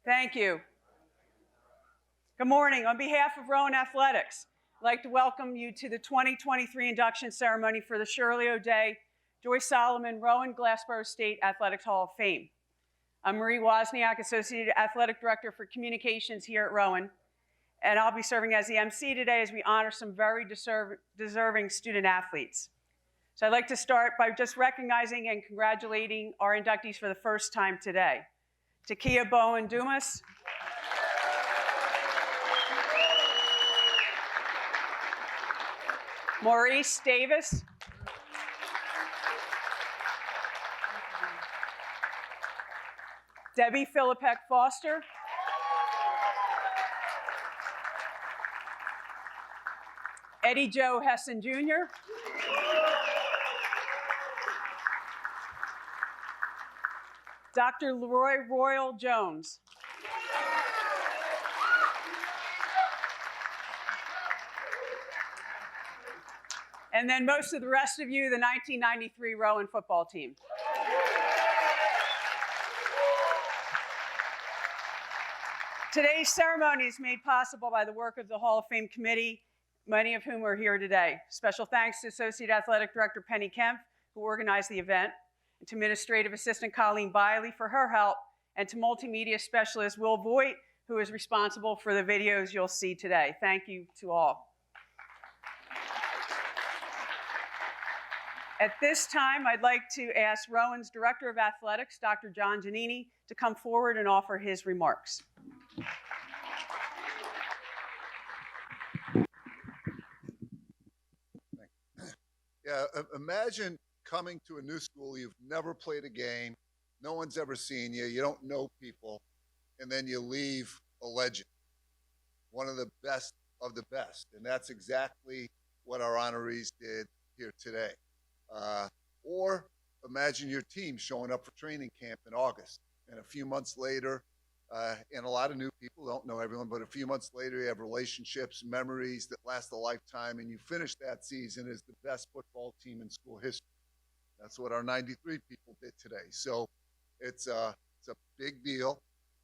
Thank you. Good morning. On behalf of Rowan Athletics, I'd like to welcome you to the 2023 induction ceremony for the Shirley O'Day, Joyce Solomon, Rowan Glassboro State Athletics Hall of Fame. I'm Marie Wozniak, Associate Athletic Director for Communications here at Rowan, and I'll be serving as the MC today as we honor some very deserving student athletes. So I'd like to start by just recognizing and congratulating our inductees for the first time today. Takia Bowen Dumas, Maurice Davis, Debbie Philippek Foster, Eddie Joe Hessen Jr., Dr. Leroy Royal Jones, and then most of the rest of you, the 1993 Rowan football team. Today's ceremony is made possible by the work of the Hall of Fame committee, many of whom are here today. Special thanks to Associate Athletic Director Penny Kemp, who organized the event, and to Administrative Assistant Colleen Biley for her help, and to Multimedia Specialist Will Voigt, who is responsible for the videos you'll see today. Thank you to all. At this time, I'd like to ask Rowan's Director of Athletics, Dr. John Giannini, to come forward and offer his remarks. Yeah, imagine coming to a new school, you've never played a game, no one's ever seen you, you don't know people, and then you leave a legend, one of the best, and that's exactly what our honorees did here today. Or imagine your team showing up for training camp in August, and a few months later, and a lot of new people, don't know everyone, but a few months later you have relationships, memories that last a lifetime, and you finish that season as the best football team in school history. That's what our 93 people did today. So it's a big deal,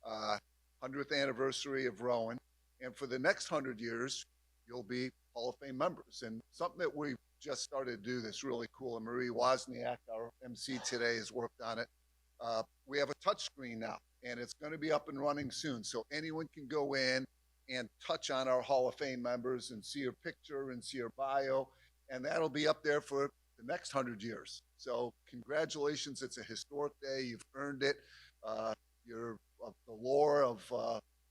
100th anniversary of Rowan, and for the next 100 years, you'll be Hall of Fame members. And something that we just started to do that's really cool, and Marie Wozniak, our MC today, has worked on it. We have a touch screen now, and it's going to be up and running soon. So anyone can go in and touch on our Hall of Fame members and see your picture and see your bio, and that'll be up there for the next 100 years. So congratulations, it's a historic day, you've earned it. You're of the lore of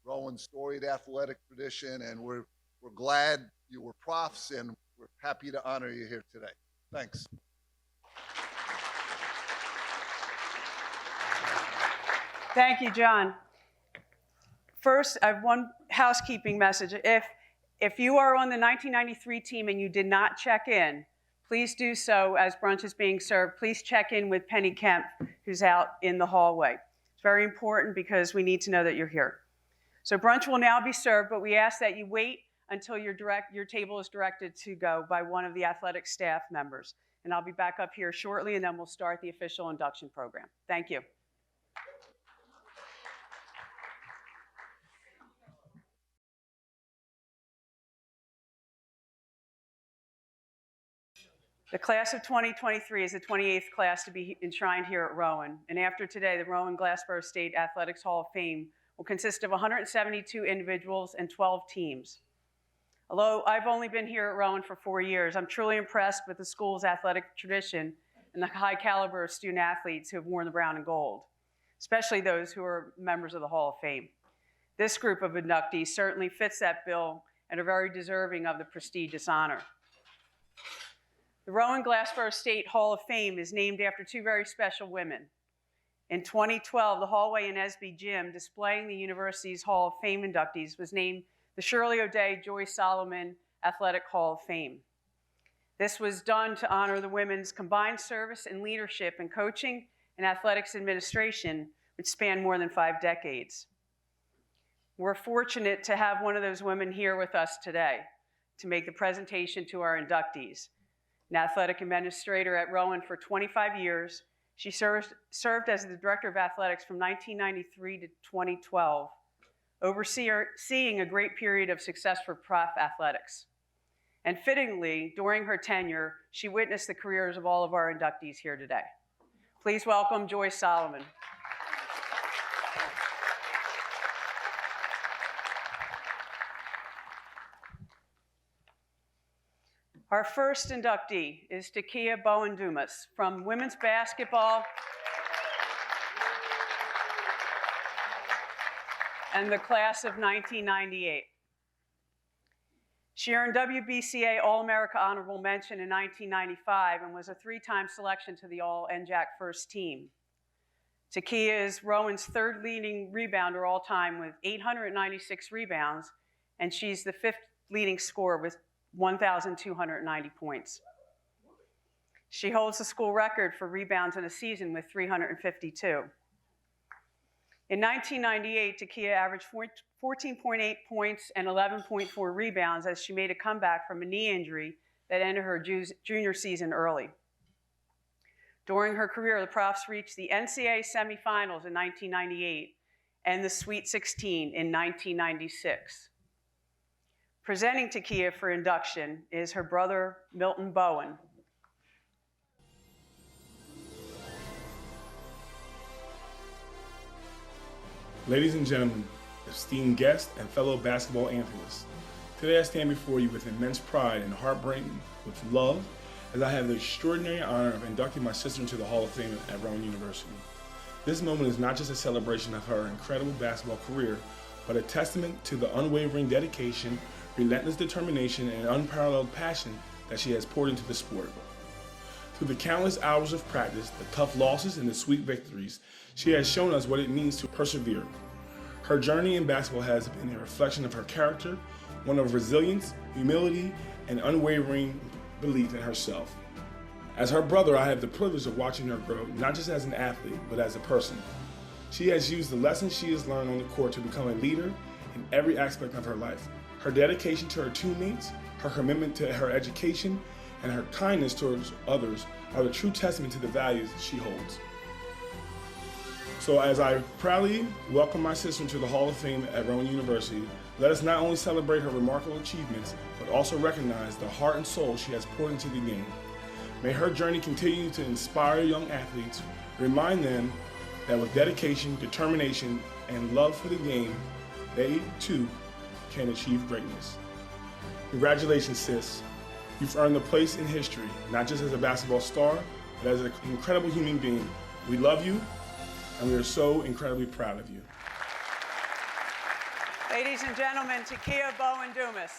Rowan's storied athletic tradition, and we're glad you were profs, and we're happy to honor you here today. Thanks. Thank you, John. First, I have one housekeeping message. If you are on the 1993 team and you did not check in, please do so as brunch is being served. Please check in with Penny Kemp, who's out in the hallway. It's very important because we need to know that you're here. So brunch will now be served, but we ask that you wait until your table is directed to go by one of the athletic staff members. And I'll be back up here shortly, and then we'll start the official induction program. Thank you. The class of 2023 is the 28th class to be enshrined here at Rowan. And after today, the Rowan Glassboro State Athletics Hall of Fame will consist of 172 individuals and 12 teams. Although I've only been here at Rowan for 4 years, I'm truly impressed with the school's athletic tradition and the high caliber of student athletes who have worn the brown and gold, especially those who are members of the Hall of Fame. This group of inductees certainly fits that bill and are very deserving of the prestigious honor. The Rowan Glassboro State Hall of Fame is named after two very special women. In 2012, the hallway in Esby Gym displaying the university's Hall of Fame inductees was named the Shirley O'Day Joyce Solomon Athletic Hall of Fame. This was done to honor the women's combined service and leadership in coaching and athletics administration, which spanned more than 5 decades. We're fortunate to have one of those women here with us today to make the presentation to our inductees. An athletic administrator at Rowan for 25 years, she served as the Director of Athletics from 1993 to 2012, overseeing a great period of success for prof athletics. And fittingly, during her tenure, she witnessed the careers of all of our inductees here today. Please welcome Joyce Solomon. Our first inductee is Takia Bowen-Dumas from women's basketball and the class of 1998. She earned WBCA All-America Honorable Mention in 1995 and was a three-time selection to the All-NJAC first team. Takia is Rowan's third leading rebounder all time with 896 rebounds, and she's the fifth leading scorer with 1,290 points. She holds the school record for rebounds in a season with 352. In 1998, Takia averaged 14.8 points and 11.4 rebounds as she made a comeback from a knee injury that ended her junior season early. During her career, the Profs reached the NCAA semifinals in 1998 and the Sweet 16 in 1996. Presenting Takia for induction is her brother, Milton Bowen. Ladies and gentlemen, esteemed guests and fellow basketball anthests, today I stand before you with immense pride and heartbreaking with love as I have the extraordinary honor of inducting my sister into the Hall of Fame at Rowan University. This moment is not just a celebration of her incredible basketball career, but a testament to the unwavering dedication, relentless determination, and unparalleled passion that she has poured into the sport. Through the countless hours of practice, the tough losses, and the sweet victories, she has shown us what it means to persevere. Her journey in basketball has been a reflection of her character, one of resilience, humility, and unwavering belief in herself. As her brother, I have the privilege of watching her grow, not just as an athlete, but as a person. She has used the lessons she has learned on the court to become a leader in every aspect of her life. Her dedication to her teammates, her commitment to her education, and her kindness towards others are the true testament to the values she holds. So as I proudly welcome my sister into the Hall of Fame at Rowan University, let us not only celebrate her remarkable achievements, but also recognize the heart and soul she has poured into the game. May her journey continue to inspire young athletes, remind them that with dedication, determination, and love for the game, they too can achieve greatness. Congratulations, sis. You've earned a place in history, not just as a basketball star, but as an incredible human being. We love you, and we are so incredibly proud of you. Ladies and gentlemen, Takia Bowen-Dumas.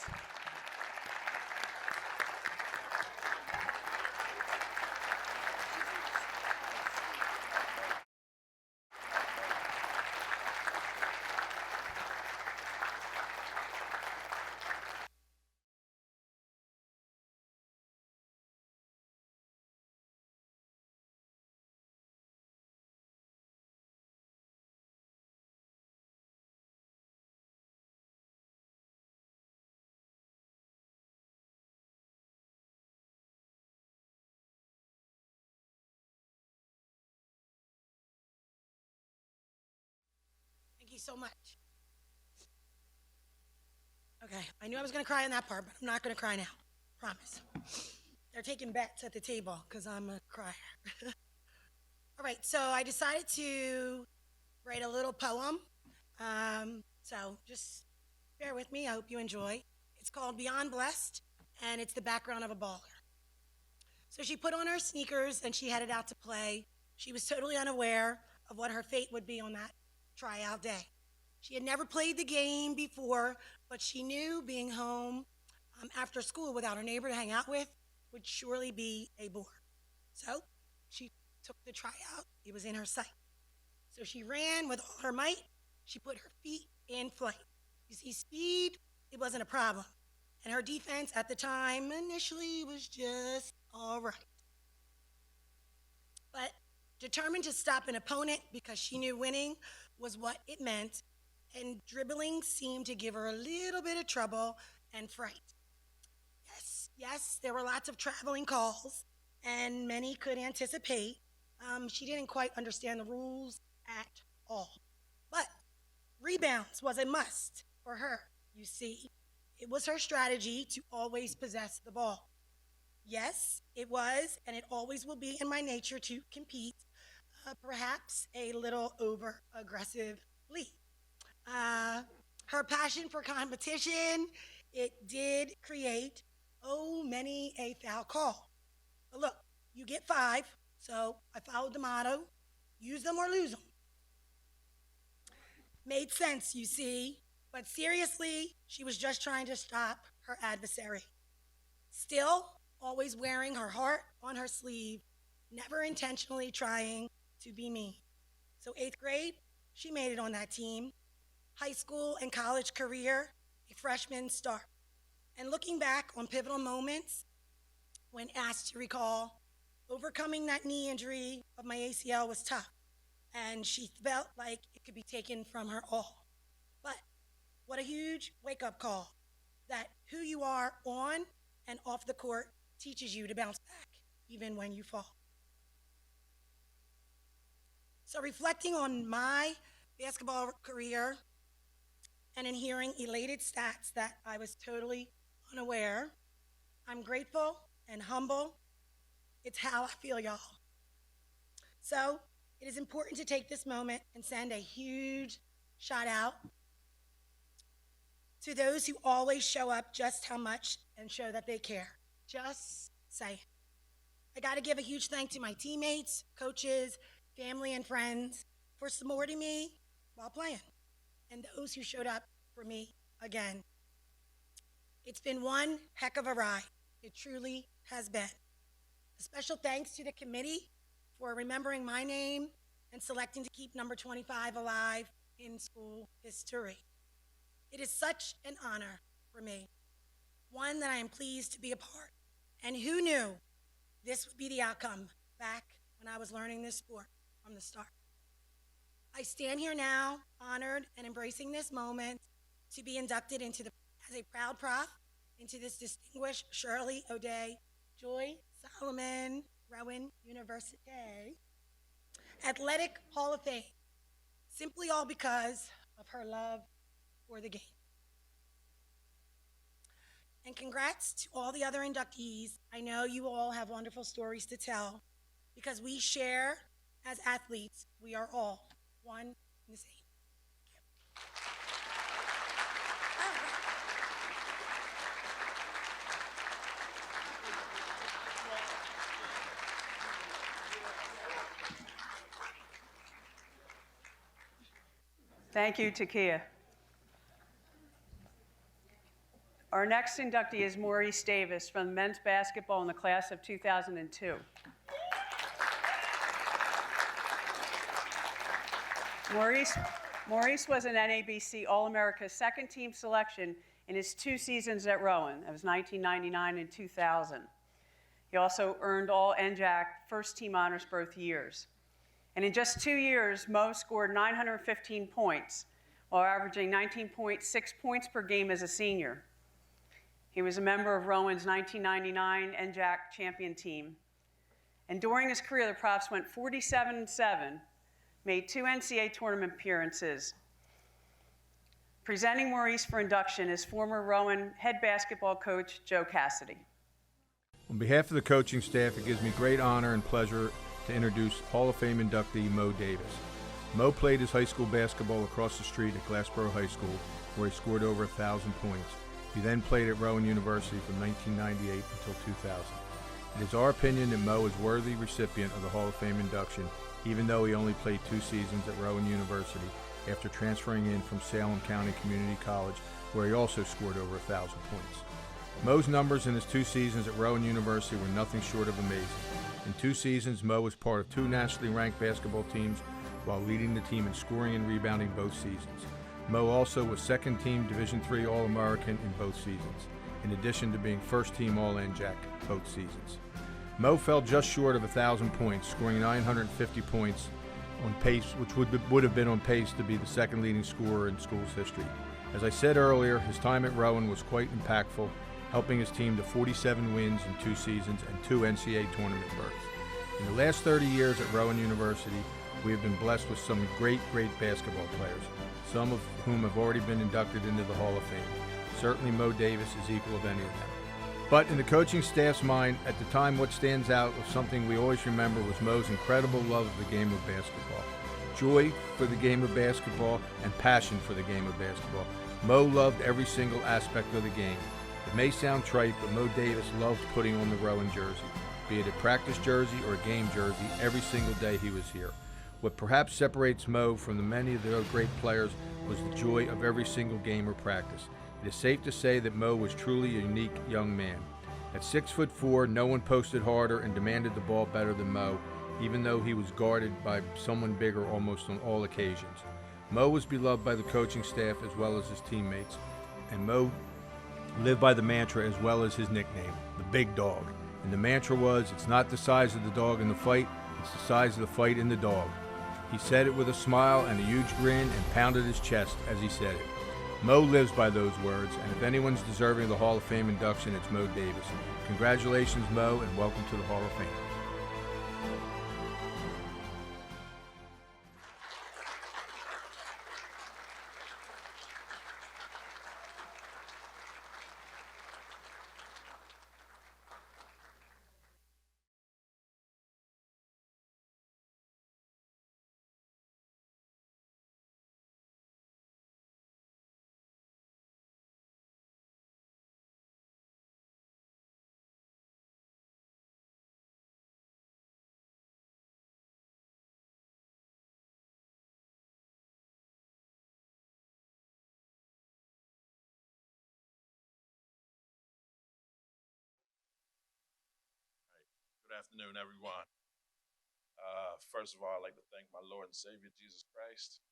Thank you so much. Okay, I knew I was going to cry in that part, but I'm not going to cry now. Promise. They're taking bets at the table because I'm a crier. All right, so I decided to write a little poem. So just bear with me. I hope you enjoy. It's called Beyond Blessed, and it's the background of a baller. So she put on her sneakers and she headed out to play. She was totally unaware of what her fate would be on that tryout day. She had never played the game before, but she knew being home after school without her neighbor to hang out with would surely be a bore. So she took the tryout. It was in her sight. So she ran with all her might. She put her feet in flight. You see, speed, it wasn't a problem. And her defense at the time initially was just all right. But determined to stop an opponent because she knew winning was what it meant, and dribbling seemed to give her a little bit of trouble and fright. Yes, there were lots of traveling calls, and many could anticipate. She didn't quite understand the rules at all. But Rebounds was a must for her, you see. It was her strategy to always possess the ball. Yes, it was, and it always will be in my nature to compete, perhaps a little over-aggressively. Her passion for competition, it did create, many a foul call. But look, you get 5, so I followed the motto, use them or lose them. Made sense, you see, but seriously, she was just trying to stop her adversary. Still, always wearing her heart on her sleeve, never intentionally trying to be mean. So 8th grade, she made it on that team. High school and college career, a freshman start. And looking back on pivotal moments, when asked to recall, overcoming that knee injury of my ACL was tough, and she felt like it could be taken from her all. But what a huge wake-up call that who you are on and off the court teaches you to bounce back, even when you fall. So reflecting on my basketball career and in hearing elated stats that I was totally unaware, I'm grateful and humble. It's how I feel, y'all. So it is important to take this moment and send a huge shout out to those who always show up just how much and show that they care. Just saying. I got to give a huge thank to my teammates, coaches, family, and friends for supporting me while playing, and those who showed up for me again. It's been one heck of a ride. It truly has been. A special thanks to the committee for remembering my name and selecting to keep number 25 alive in school history. It is such an honor for me, one that I am pleased to be a part. And who knew this would be the outcome back when I was learning this sport from the start. I stand here now, honored and embracing this moment to be inducted as a proud prof into this distinguished Shirley O'Day Joy Solomon Rowan University Athletic Hall of Fame, simply all because of her love for the game. And congrats to all the other inductees. I know you all have wonderful stories to tell because we share as athletes. We are all one and the same. Thank you, Takia. Our next inductee is Maurice Davis from men's basketball in the class of 2002. Maurice was an NABC All-America second team selection in his 2 seasons at Rowan. That was 1999 and 2000. He also earned all NJAC first team honors both years. And in just 2 years, Mo scored 915 points while averaging 19.6 points per game as a senior. He was a member of Rowan's 1999 NJAC champion team. And during his career, the Profs went 47-7, made 2 NCAA tournament appearances. Presenting Maurice for induction is former Rowan head basketball coach Joe Cassidy. On behalf of the coaching staff, it gives me great honor and pleasure to introduce Hall of Fame inductee Mo Davis. Mo played his high school basketball across the street at Glassboro High School, where he scored over 1,000 points. He then played at Rowan University from 1998 until 2000. It is our opinion that Mo is worthy recipient of the Hall of Fame induction, even though he only played 2 seasons at Rowan University after transferring in from Salem County Community College, where he also scored over 1,000 points. Mo's numbers in his 2 seasons at Rowan University were nothing short of amazing. In 2 seasons, Mo was part of 2 nationally ranked basketball teams while leading the team in scoring and rebounding both seasons. Mo also was second team Division III All-American in both seasons, in addition to being first team All-NJAC both seasons. Mo fell just short of 1,000 points, scoring 950 points on pace, which would have been on pace to be the second leading scorer in school's history. As I said earlier, his time at Rowan was quite impactful, helping his team to 47 wins in 2 seasons and 2 NCAA tournament berths. In the last 30 years at Rowan University, we have been blessed with some great basketball players, some of whom have already been inducted into the Hall of Fame. Certainly Mo Davis is equal of any of them. But in the coaching staff's mind, at the time, what stands out of something we always remember was Mo's incredible love of the game of basketball. Joy for the game of basketball and passion for the game of basketball. Mo loved every single aspect of the game. It may sound trite, but Mo Davis loved putting on the Rowan jersey, be it a practice jersey or a game jersey, every single day he was here. What perhaps separates Mo from the many of the other great players was the joy of every single game or practice. It is safe to say that Mo was truly a unique young man. At 6'4", no one posted harder and demanded the ball better than Mo, even though he was guarded by someone bigger almost on all occasions. Mo was beloved by the coaching staff as well as his teammates, and Mo lived by the mantra as well as his nickname, the Big Dog. And the mantra was, it's not the size of the dog in the fight, it's the size of the fight in the dog. He said it with a smile and a huge grin and pounded his chest as he said it. Mo lives by those words, and if anyone's deserving of the Hall of Fame induction, it's Mo Davis. Congratulations, Mo, and welcome to the Hall of Fame. Good afternoon, everyone. First of all, I'd like to thank my Lord and Savior, Jesus Christ,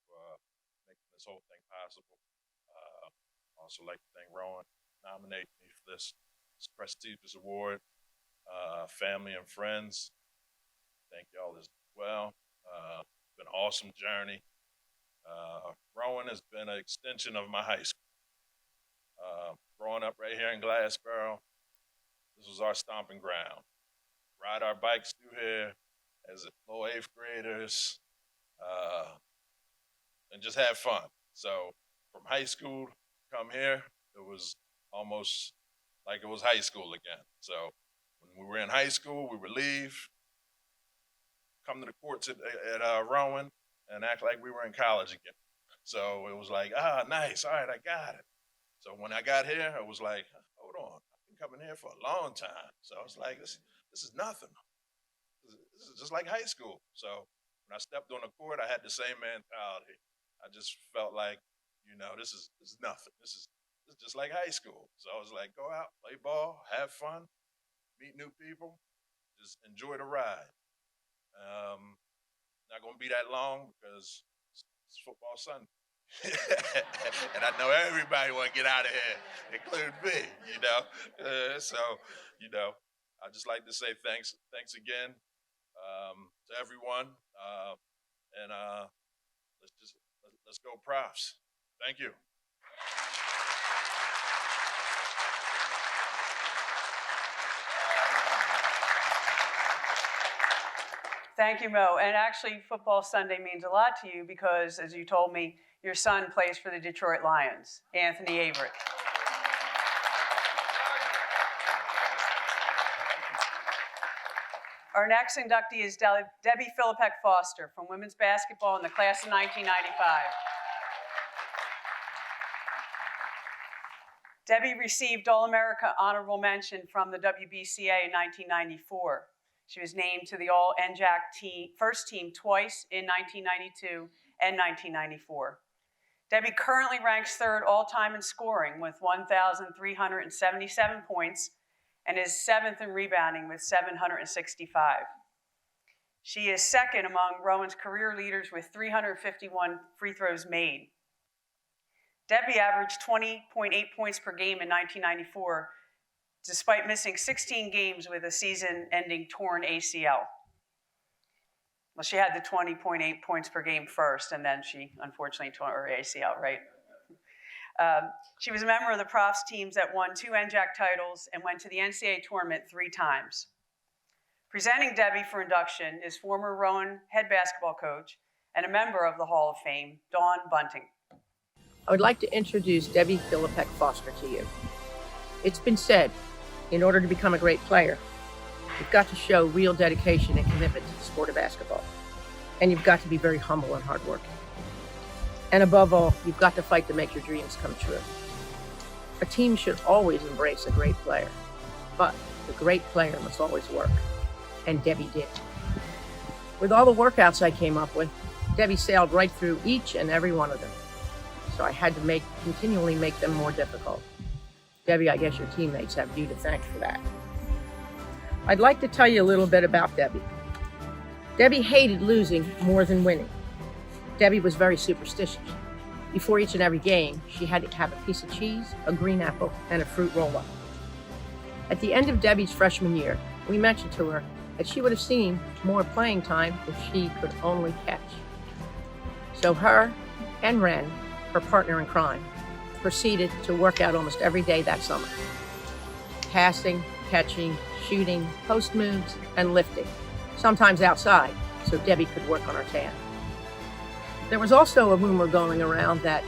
for making this whole thing possible. Also like to thank Rowan for nominating me for this prestigious award. Family and friends, thank y'all as well. It's been an awesome journey. Rowan has been an extension of my high school. Growing up right here in Glassboro, this was our stomping ground. Ride our bikes through here as little 8th graders, and just have fun. So from high school to come here, it was almost like it was high school again. So when we were in high school, we would leave, come to the courts at Rowan, and act like we were in college again. So it was like, nice, all right, I got it. So when I got here, I was like, hold on, I've been coming here for a long time. So I was like, this is nothing. This is just like high school. So when I stepped on the court, I had the same mentality. I just felt like, this is nothing. This is just like high school. So I was like, go out, play ball, have fun, meet new people, just enjoy the ride. Not gonna be that long because it's football Sunday. And I know everybody want to get out of here, including me, I'd just like to say thanks again to everyone, and let's go Profs. Thank you. Thank you, Mo. And actually, Football Sunday means a lot to you because, as you told me, your son plays for the Detroit Lions, Anthony Averett. Our next inductee is Debbie Philippek Foster from women's basketball in the class of 1995. Debbie received All-America Honorable Mention from the WBCA in 1994. She was named to the All-NJAC first team twice in 1992 and 1994. Debbie currently ranks third all-time in scoring with 1,377 points and is seventh in rebounding with 765. She is second among Rowan's career leaders with 351 free throws made. Debbie averaged 20.8 points per game in 1994, despite missing 16 games with a season-ending torn ACL. Well, she had the 20.8 points per game first, and then she unfortunately tore her ACL, right? She was a member of the Profs teams that won 2 NJAC titles and went to the NCAA tournament 3 times. Presenting Debbie for induction is former Rowan head basketball coach and a member of the Hall of Fame, Dawn Bunting. I would like to introduce Debbie Philippek Foster to you. It's been said, in order to become a great player, you've got to show real dedication and commitment to the sport of basketball. And you've got to be very humble and hardworking. And above all, you've got to fight to make your dreams come true. A team should always embrace a great player, but the great player must always work. And Debbie did. With all the workouts I came up with, Debbie sailed right through each and every one of them. So I had to continually make them more difficult. Debbie, I guess your teammates have you to thank for that. I'd like to tell you a little bit about Debbie. Debbie hated losing more than winning. Debbie was very superstitious. Before each and every game, she had to have a piece of cheese, a green apple, and a fruit roll-up. At the end of Debbie's freshman year, we mentioned to her that she would have seen more playing time if she could only catch. So her and Ren, her partner in crime, proceeded to work out almost every day that summer. Passing, catching, shooting, post moves, and lifting, sometimes outside, so Debbie could work on her tan. There was also a rumor going around that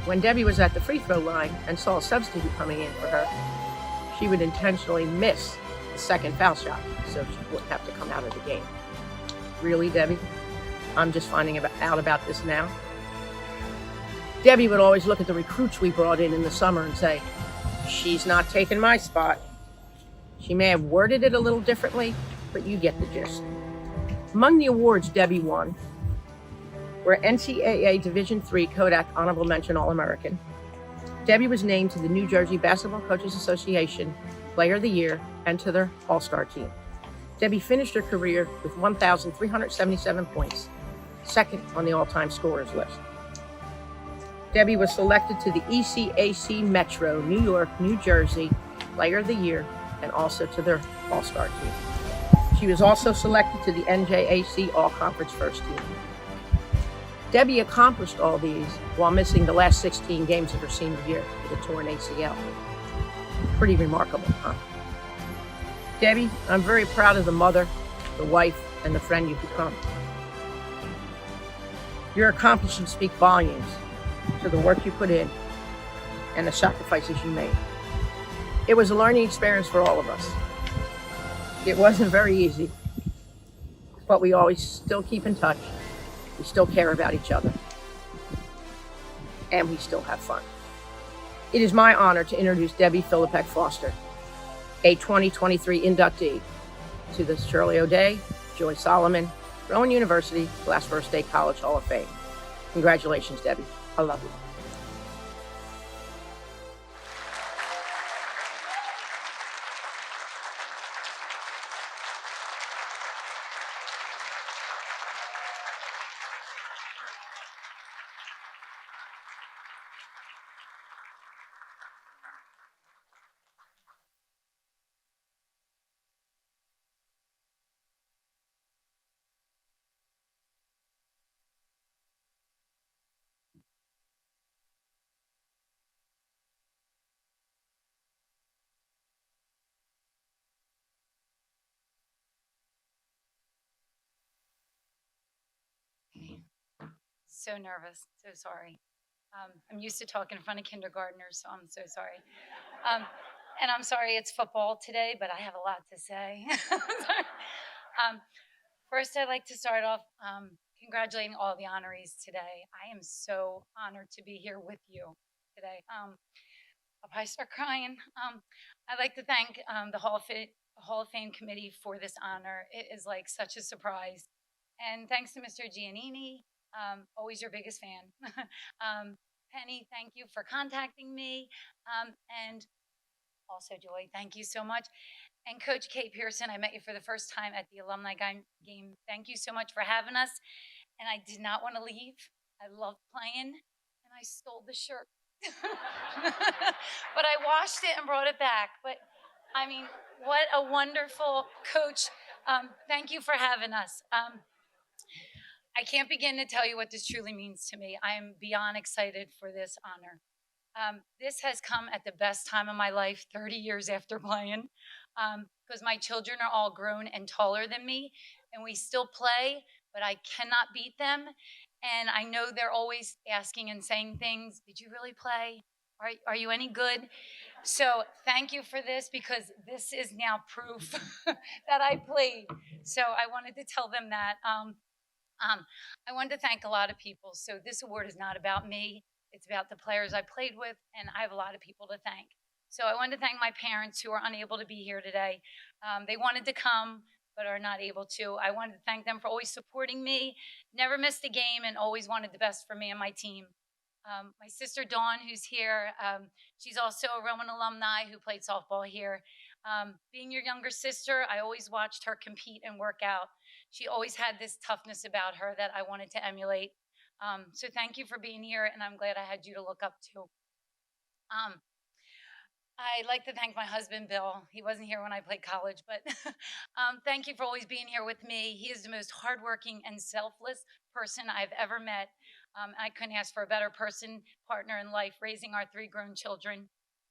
when Debbie was at the free throw line and saw a substitute coming in for her, she would intentionally miss the second foul shot so she wouldn't have to come out of the game. Really, Debbie? I'm just finding out about this now. Debbie would always look at the recruits we brought in the summer and say, "She's not taking my spot." She may have worded it a little differently, but you get the gist. Among the awards Debbie won were NCAA Division III Kodak Honorable Mention All-American. Debbie was named to the New Jersey Basketball Coaches Association Player of the Year and to their All-Star team. Debbie finished her career with 1,377 points, second on the all-time scorers list. Debbie was selected to the ECAC Metro New York, New Jersey Player of the Year and also to their All-Star team. She was also selected to the NJAC All-Conference First Team. Debbie accomplished all these while missing the last 16 games of her senior year with a torn ACL. Pretty remarkable, huh? Debbie, I'm very proud of the mother, the wife, and the friend you've become. Your accomplishments speak volumes to the work you put in and the sacrifices you made. It was a learning experience for all of us. It wasn't very easy, but we always still keep in touch. We still care about each other. And we still have fun. It is my honor to introduce Debbie Philippek Foster, a 2023 inductee to the Shirley O'Day, Joy Solomon, Rowan University, Glassboro State College Hall of Fame. Congratulations, Debbie. I love you. So nervous, so sorry. I'm used to talking in front of kindergartners, so I'm so sorry. And I'm sorry it's football today, but I have a lot to say. First, I'd like to start off congratulating all the honorees today. I am so honored to be here with you today. I'll probably start crying. I'd like to thank the Hall of Fame committee for this honor. It is like such a surprise. And thanks to Mr. Giannini, always your biggest fan. Penny, thank you for contacting me. And also Joy, thank you so much. And Coach Kate Pearson, I met you for the first time at the alumni game. Thank you so much for having us. And I did not want to leave. I loved playing, and I stole the shirt. But I washed it and brought it back. But I mean, what a wonderful coach. Thank you for having us. I can't begin to tell you what this truly means to me. I am beyond excited for this honor. This has come at the best time of my life, 30 years after playing. because my children are all grown and taller than me, and we still play, but I cannot beat them. And I know they're always asking and saying things. Did you really play? Are you any good? So thank you for this, because this is now proof that I played. So I wanted to tell them that. I wanted to thank a lot of people. So this award is not about me. It's about the players I played with, and I have a lot of people to thank. So I wanted to thank my parents who are unable to be here today. They wanted to come, but are not able to. I wanted to thank them for always supporting me, never missed a game, and always wanted the best for me and my team. My sister Dawn, who's here, she's also a Rowan alumni who played softball here. Being your younger sister, I always watched her compete and work out. She always had this toughness about her that I wanted to emulate. So thank you for being here, and I'm glad I had you to look up to. I'd like to thank my husband, Bill. He wasn't here when I played college, but thank you for always being here with me. He is the most hardworking and selfless person I've ever met. I couldn't ask for a better partner in life, raising our 3 grown children.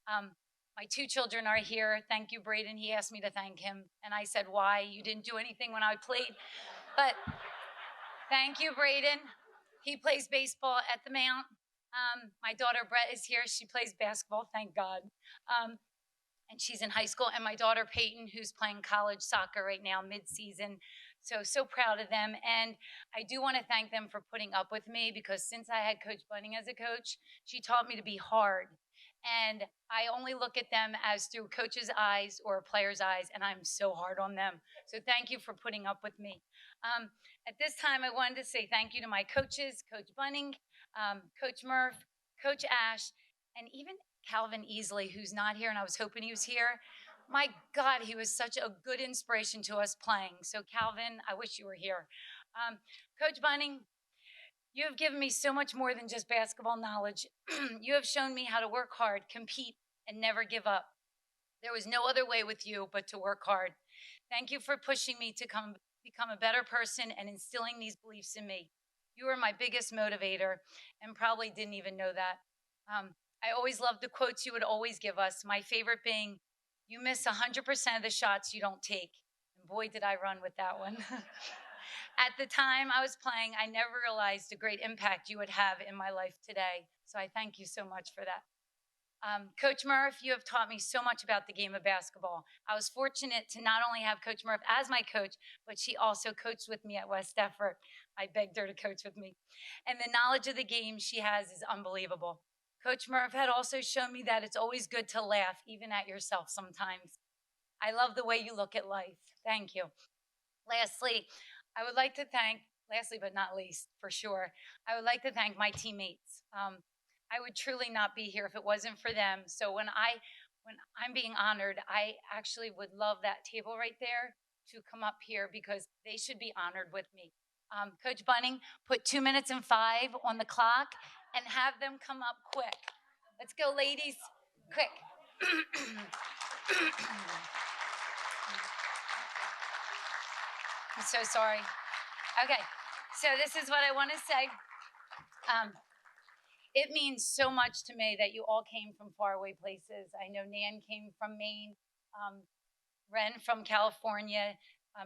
My 2 children are here. Thank you, Braden. He asked me to thank him, and I said, why? You didn't do anything when I played. But thank you, Braden. He plays baseball at the Mount. My daughter, Brett, is here. She plays basketball, thank God. And she's in high school. And my daughter, Peyton, who's playing college soccer right now, mid-season. So proud of them. And I do want to thank them for putting up with me, because since I had Coach Bunning as a coach, she taught me to be hard. And I only look at them as through coach's eyes or a player's eyes, and I'm so hard on them. So thank you for putting up with me. At this time, I wanted to say thank you to my coaches, Coach Bunning, Coach Murph, Coach Ash, and even Calvin Easley, who's not here, and I was hoping he was here. My God, he was such a good inspiration to us playing. So Calvin, I wish you were here. Coach Bunning, you have given me so much more than just basketball knowledge. You have shown me how to work hard, compete, and never give up. There was no other way with you but to work hard. Thank you for pushing me to become a better person and instilling these beliefs in me. You were my biggest motivator, and probably didn't even know that. I always loved the quotes you would always give us, my favorite being, you miss 100% of the shots you don't take. And boy, did I run with that one. At the time I was playing, I never realized the great impact you would have in my life today. So I thank you so much for that. Coach Murph, you have taught me so much about the game of basketball. I was fortunate to not only have Coach Murph as my coach, but she also coached with me at West Effort. I begged her to coach with me. And the knowledge of the game she has is unbelievable. Coach Murph had also shown me that it's always good to laugh, even at yourself sometimes. I love the way you look at life. Thank you. Lastly, I would like to thank, lastly but not least, for sure, I would like to thank my teammates. I would truly not be here if it wasn't for them. So when I'm being honored, I actually would love that table right there to come up here, because they should be honored with me. Coach Bunning, put 2 minutes and 5 on the clock and have them come up quick. Let's go, ladies, quick. I'm so sorry. Okay, so this is what I want to say. It means so much to me that you all came from faraway places. I know Nan came from Maine, Ren from California,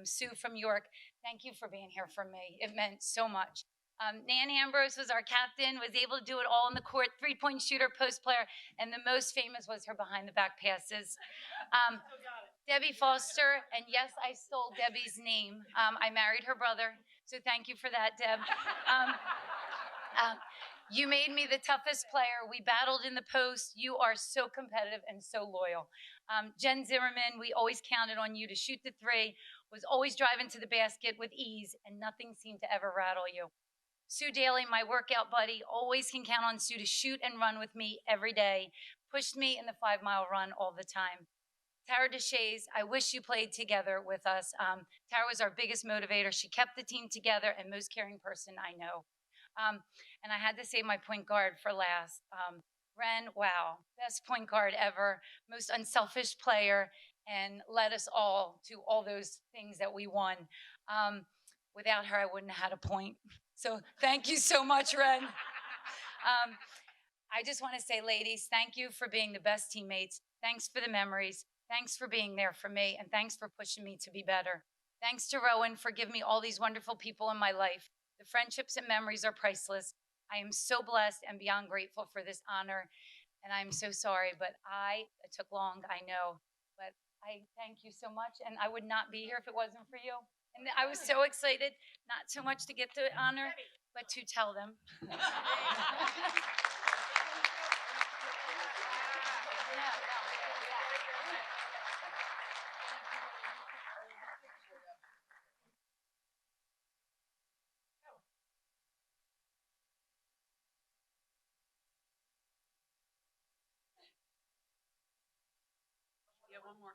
Sue from York. Thank you for being here for me. It meant so much. Nan Ambrose was our captain, was able to do it all in the court, 3-point shooter, post player, and the most famous was her behind the back passes. Debbie Foster, and yes, I stole Debbie's name. I married her brother, so thank you for that, Deb. You made me the toughest player. We battled in the post. You are so competitive and so loyal. Jen Zimmerman, we always counted on you to shoot the 3, was always driving to the basket with ease, and nothing seemed to ever rattle you. Sue Daly, my workout buddy, always can count on Sue to shoot and run with me every day, pushed me in the 5-mile run all the time. Tara Deshays, I wish you played together with us. Tara was our biggest motivator. She kept the team together and most caring person I know. And I had to save my point guard for last. Ren, wow, best point guard ever, most unselfish player, and led us all to all those things that we won. Without her, I wouldn't have had a point. So thank you so much, Ren. I just want to say, ladies, thank you for being the best teammates. Thanks for the memories. Thanks for being there for me, and thanks for pushing me to be better. Thanks to Rowan for giving me all these wonderful people in my life. The friendships and memories are priceless. I am so blessed and beyond grateful for this honor, and I'm so sorry, but it took long, I know, but I thank you so much, and I would not be here if it wasn't for you. And I was so excited, not so much to get the honor, but to tell them. Yeah, one more.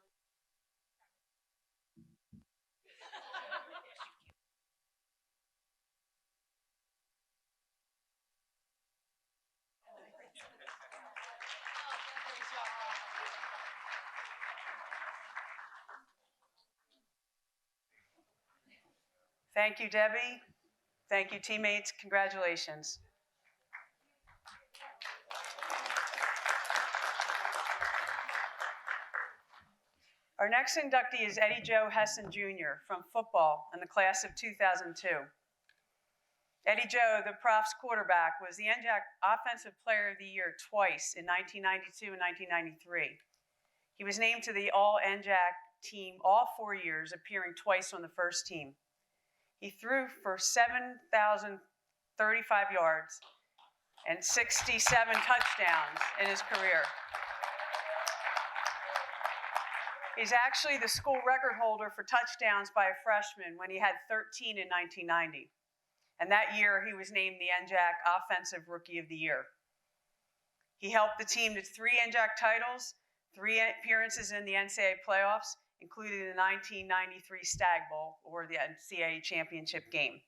Thank you, Debbie. Thank you, teammates. Congratulations. Our next inductee is Eddie Joe Hessen Jr. from football in the class of 2002. Eddie Joe, the Profs quarterback, was the NJAC Offensive Player of the Year twice in 1992 and 1993. He was named to the All-NJAC team all 4 years, appearing twice on the first team. He threw for 7,035 yards and 67 touchdowns in his career. He's actually the school record holder for touchdowns by a freshman when he had 13 in 1990. And that year, he was named the NJAC Offensive Rookie of the Year. He helped the team to 3 NJAC titles, 3 appearances in the NCAA playoffs, including the 1993 Stag Bowl, or the NCAA championship game.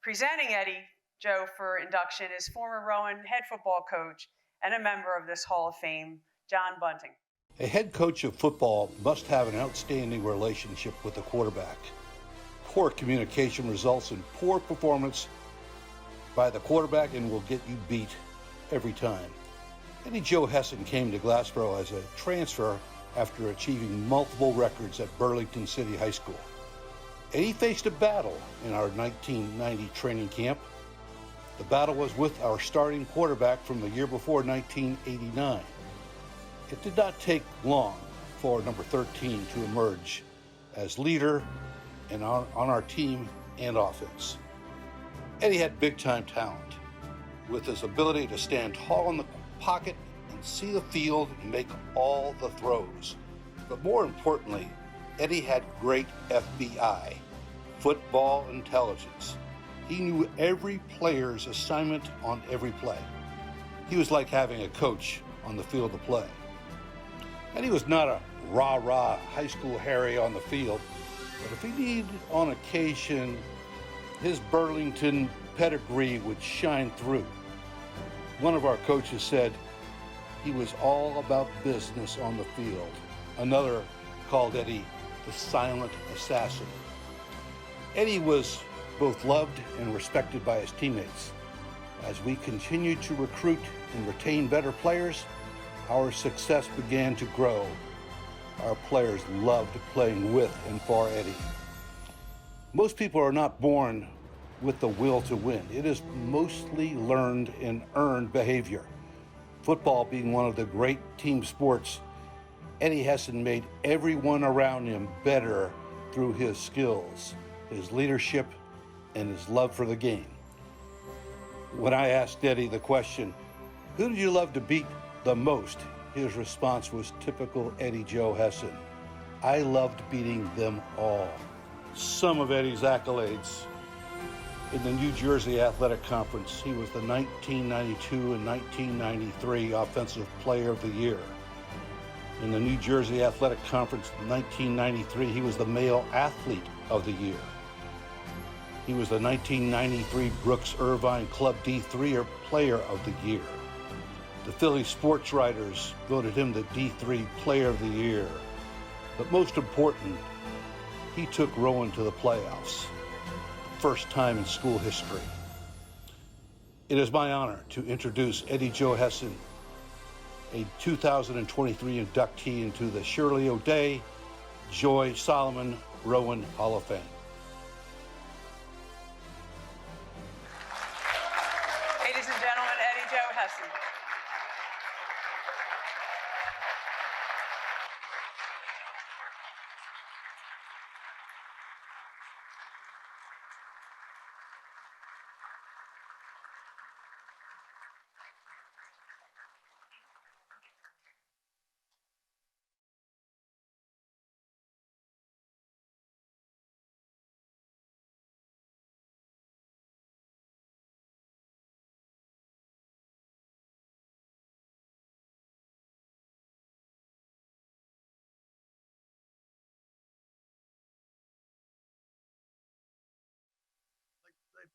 Presenting Eddie Joe for induction is former Rowan head football coach and a member of this Hall of Fame, John Bunting. A head coach of football must have an outstanding relationship with the quarterback. Poor communication results in poor performance by the quarterback and will get you beat every time. Eddie Joe Hessen came to Glassboro as a transfer after achieving multiple records at Burlington City High School. Eddie faced a battle in our 1990 training camp. The battle was with our starting quarterback from the year before, 1989. It did not take long for number 13 to emerge as leader and on our team and offense. Eddie had big-time talent with his ability to stand tall in the pocket and see the field and make all the throws. But more importantly, Eddie had great FBI, football intelligence. He knew every player's assignment on every play. He was like having a coach on the field of play. And he was not a rah-rah high school Harry on the field, but if he needed on occasion, his Burlington pedigree would shine through. One of our coaches said he was all about business on the field. Another called Eddie the silent assassin. Eddie was both loved and respected by his teammates. As we continued to recruit and retain better players, our success began to grow. Our players loved playing with and for Eddie. Most people are not born with the will to win. It is mostly learned and earned behavior. Football being one of the great team sports, Eddie Hessen made everyone around him better through his skills, his leadership, and his love for the game. When I asked Eddie the question, who did you love to beat the most? His response was typical Eddie Joe Hessen. I loved beating them all. Some of Eddie's accolades. In the New Jersey Athletic Conference, he was the 1992 and 1993 Offensive Player of the Year. In the New Jersey Athletic Conference 1993, he was the Male Athlete of the Year. He was the 1993 Brooks Irvine Club D3 Player of the Year. The Philly Sports Writers voted him the D3 Player of the Year. But most important, he took Rowan to the playoffs, the first time in school history. It is my honor to introduce Eddie Joe Hessen a 2023 inductee into the Shirley O'Day, Joy Solomon Rowan Hall of Fame. Ladies and gentlemen, Eddie Joe Hessen.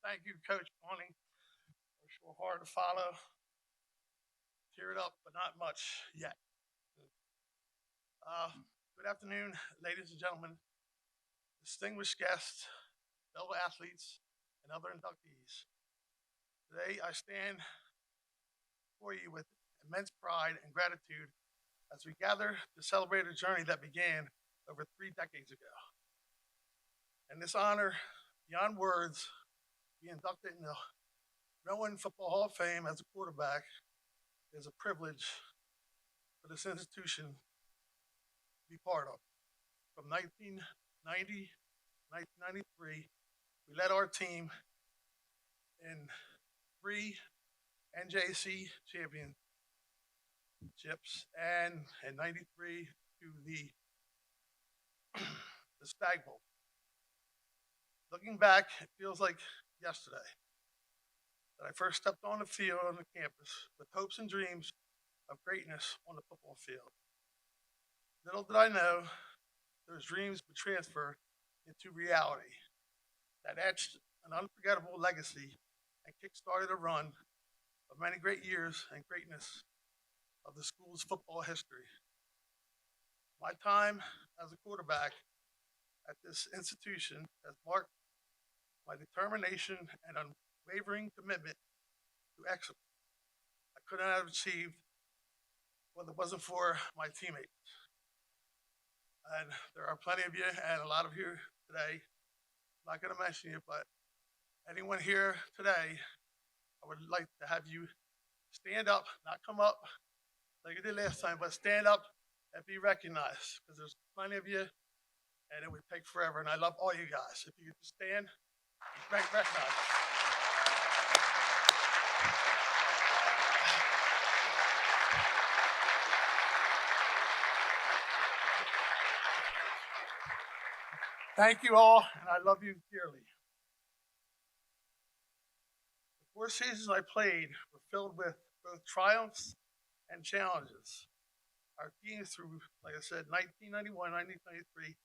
Thank you, Coach Bonnie. It was sure hard to follow. Teared up, but not much yet. Good afternoon, ladies and gentlemen, distinguished guests, fellow athletes, and other inductees. Today, I stand before you with immense pride and gratitude as we gather to celebrate a journey that began over 3 decades ago. And this honor, beyond words, be inducted in the Rowan Football Hall of Fame as a quarterback is a privilege for this institution to be part of. From 1990 to 1993, we led our team in 3 NJC championships, and in 93 to the Stag Bowl. Looking back, it feels like yesterday that I first stepped on the field on the campus with hopes and dreams of greatness on the football field. Little did I know those dreams would transfer into reality that etched an unforgettable legacy and kick-started a run of many great years and greatness of the school's football history. My time as a quarterback at this institution has marked my determination and unwavering commitment to excellence. I couldn't have achieved what it wasn't for my teammates. And there are plenty of you, and a lot of you today. I'm not going to mention you, but anyone here today, I would like to have you stand up, not come up like you did last time, but stand up and be recognized, because there's plenty of you, and it would take forever. And I love all you guys. If you could just stand, be recognized. Thank you all, and I love you dearly. The 4 seasons I played were filled with both triumphs and challenges. Our team through, like I said, 1991, 1993,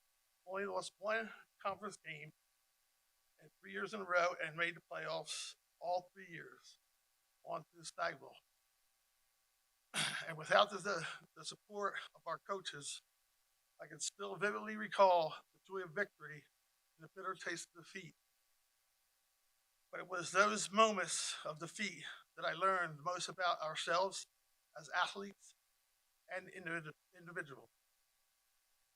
only lost 1 conference game in 3 years in a row and made the playoffs all 3 years on to the Stag Bowl. And without the support of our coaches, I can still vividly recall the joy of victory and the bitter taste of defeat. But it was those moments of defeat that I learned most about ourselves as athletes and individuals.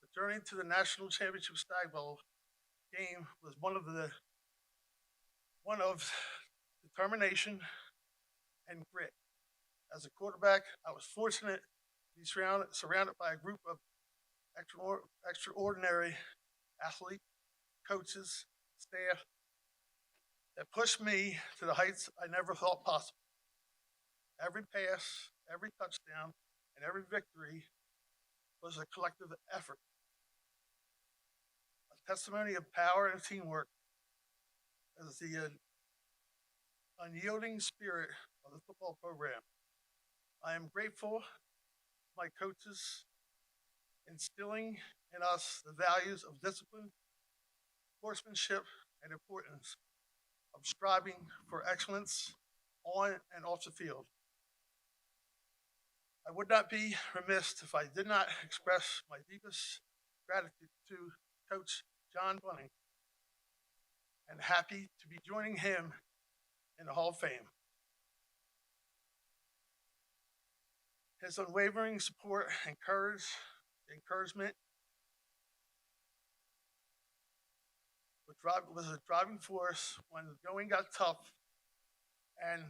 The journey to the national championship Stag Bowl game was one of determination and grit. As a quarterback, I was fortunate to be surrounded by a group of extraordinary athletes, coaches, staff that pushed me to the heights I never thought possible. Every pass, every touchdown, and every victory was a collective effort, a testimony of power and teamwork as the unyielding spirit of the football program. I am grateful to my coaches instilling in us the values of discipline, sportsmanship, and importance of striving for excellence on and off the field. I would not be remiss if I did not express my deepest gratitude to Coach John Bunning, and happy to be joining him in the Hall of Fame. His unwavering support and encouragement was a driving force when the going got tough, and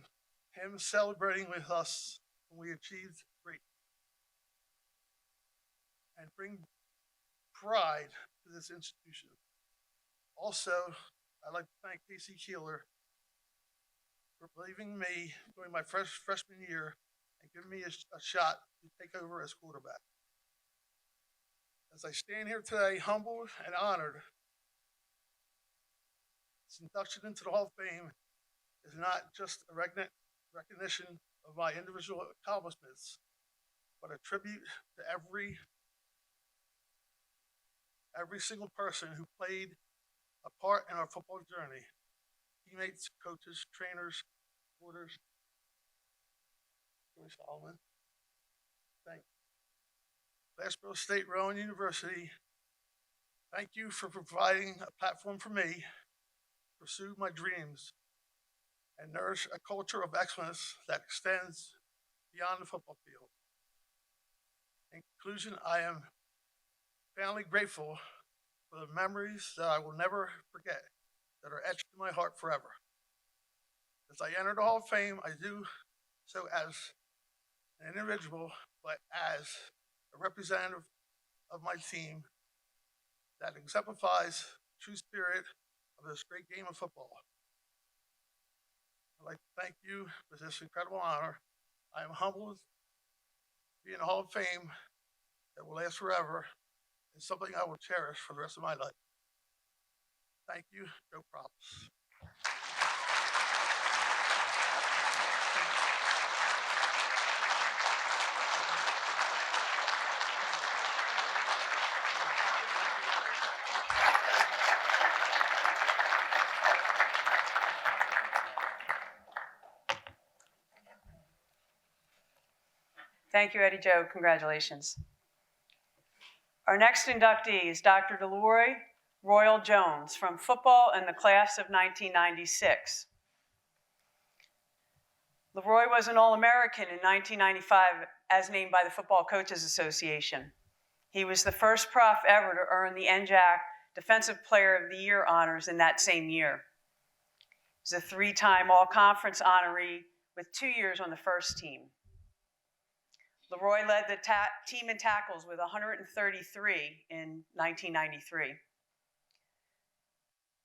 him celebrating with us when we achieved great and bring pride to this institution. Also, I'd like to thank Casey Keeler for believing in me during my freshman year and giving me a shot to take over as quarterback. As I stand here today, humbled and honored, this induction into the Hall of Fame is not just a recognition of my individual accomplishments, but a tribute to every single person who played a part in our football journey. Teammates, coaches, trainers, supporters. Joey Solomon. Thank you. Glassboro State Rowan University, thank you for providing a platform for me to pursue my dreams and nourish a culture of excellence that extends beyond the football field. In conclusion, I am profoundly grateful for the memories that I will never forget, that are etched in my heart forever. As I enter the Hall of Fame, I do so as an individual, but as a representative of my team that exemplifies the true spirit of this great game of football. I'd like to thank you for this incredible honor. I am humbled to be in the Hall of Fame that will last forever and something I will cherish for the rest of my life. Thank you. Go Props. Thank you, Eddie Joe. Congratulations. Our next inductee is Dr. Leroy Royal Jones from football in the class of 1996. Leroy was an All-American in 1995 as named by the Football Coaches Association. He was the first prof ever to earn the NJAC Defensive Player of the Year honors in that same year. He was a 3-time All-Conference honoree with 2 years on the first team. Leroy led the team in tackles with 133 in 1993.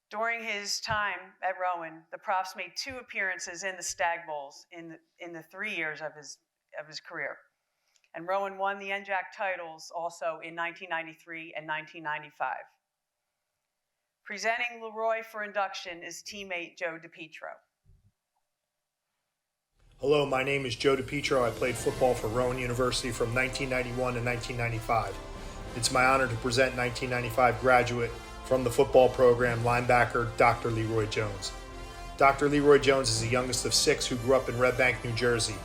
During his time at Rowan, the Profs made 2 appearances in the Stag Bowls in the 3 years of his career. And Rowan won the NJAC titles also in 1993 and 1995. Presenting Leroy for induction is teammate Joe DiPietro. Hello, my name is Joe DiPietro. I played football for Rowan University from 1991 to 1995. It's my honor to present 1995 graduate from the football program, linebacker Dr. Leroy Jones. Dr. Leroy Jones is the youngest of 6 who grew up in Red Bank, New Jersey.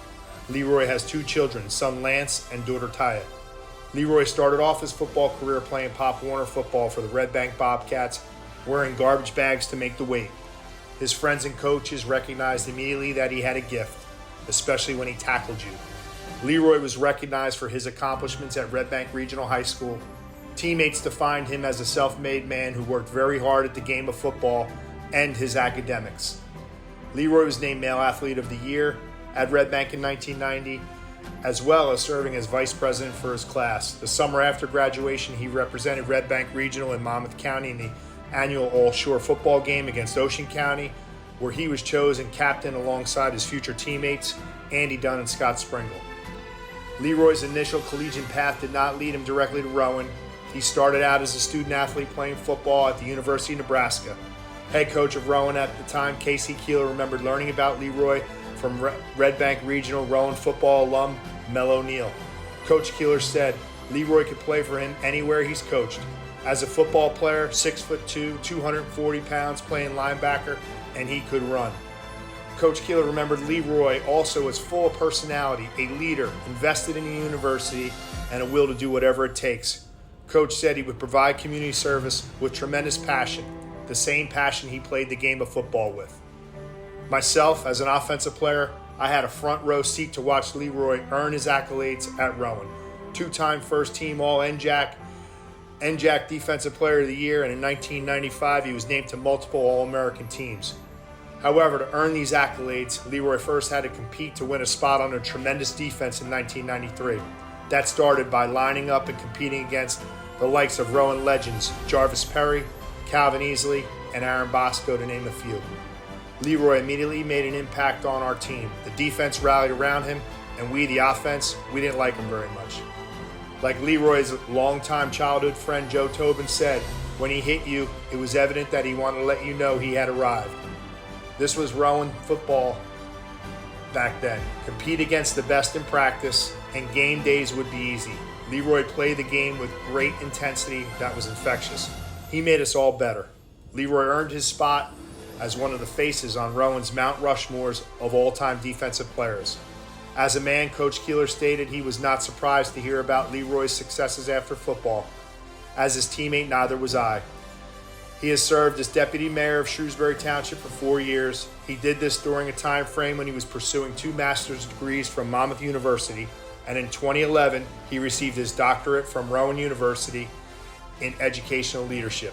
Leroy has 2 children, son Lance and daughter Taya. Leroy started off his football career playing Pop Warner football for the Red Bank Bobcats, wearing garbage bags to make the weight. His friends and coaches recognized immediately that he had a gift, especially when he tackled you. Leroy was recognized for his accomplishments at Red Bank Regional High School. Teammates defined him as a self-made man who worked very hard at the game of football and his academics. Leroy was named Male Athlete of the Year at Red Bank in 1990, as well as serving as vice president for his class. The summer after graduation, he represented Red Bank Regional in Monmouth County in the annual All-Shore football game against Ocean County, where he was chosen captain alongside his future teammates, Andy Dunn and Scott Springle. Leroy's initial collegiate path did not lead him directly to Rowan. He started out as a student athlete playing football at the University of Nebraska. Head coach of Rowan at the time, Casey Keeler, remembered learning about Leroy from Red Bank Regional Rowan football alum Mel O'Neill. Coach Keeler said Leroy could play for him anywhere he's coached. As a football player, 6'2", 240 pounds, playing linebacker, and he could run. Coach Keeler remembered Leroy also as full of personality, a leader, invested in the university, and a will to do whatever it takes. Coach said he would provide community service with tremendous passion, the same passion he played the game of football with. Myself, as an offensive player, I had a front row seat to watch Leroy earn his accolades at Rowan. Two-time first-team All-NJAC, NJAC Defensive Player of the Year, and in 1995 he was named to multiple All-American teams. However, to earn these accolades, Leroy first had to compete to win a spot on a tremendous defense in 1993. That started by lining up and competing against the likes of Rowan legends Jarvis Perry, Calvin Easley, and Aaron Bosco, to name a few. Leroy immediately made an impact on our team. The defense rallied around him, and we, the offense, we didn't like him very much. Like Leroy's longtime childhood friend Joe Tobin said, when he hit you, it was evident that he wanted to let you know he had arrived. This was Rowan football back then. Compete against the best in practice, and game days would be easy. Leroy played the game with great intensity that was infectious. He made us all better. Leroy earned his spot as one of the faces on Rowan's Mount Rushmores of all-time defensive players. As a man, Coach Keeler stated he was not surprised to hear about Leroy's successes after football. As his teammate, neither was I. He has served as deputy mayor of Shrewsbury Township for 4 years. He did this during a time frame when he was pursuing 2 master's degrees from Monmouth University, and in 2011, he received his doctorate from Rowan University in educational leadership.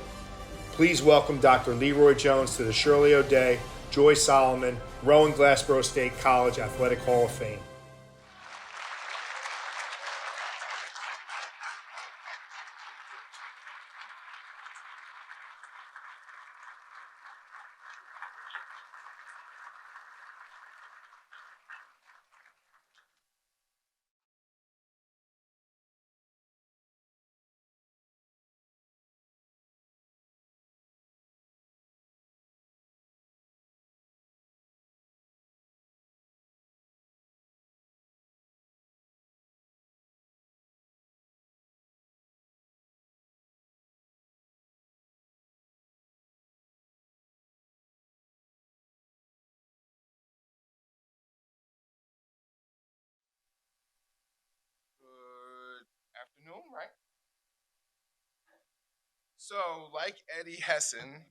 Please welcome Dr. Leroy Jones to the Shirley O'Day, Joy Solomon, Rowan Glassboro State College Athletic Hall of Fame. Good afternoon, right? So, like Eddie Hessen,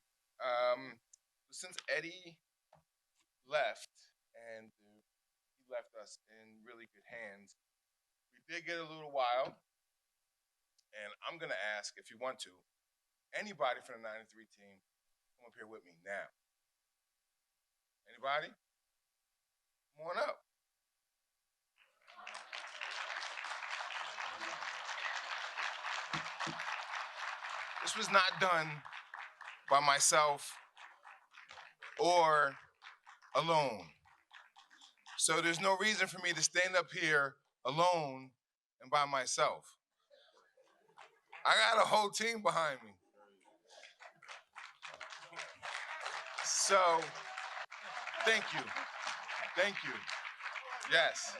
since Eddie left and he left us in really good hands, we did get a little wild. And I'm going to ask, if you want to, anybody from the 93 team, come up here with me now. Anybody? Come on up. This was not done by myself or alone. So there's no reason for me to stand up here alone and by myself. I got a whole team behind me. So, thank you. Thank you. Yes.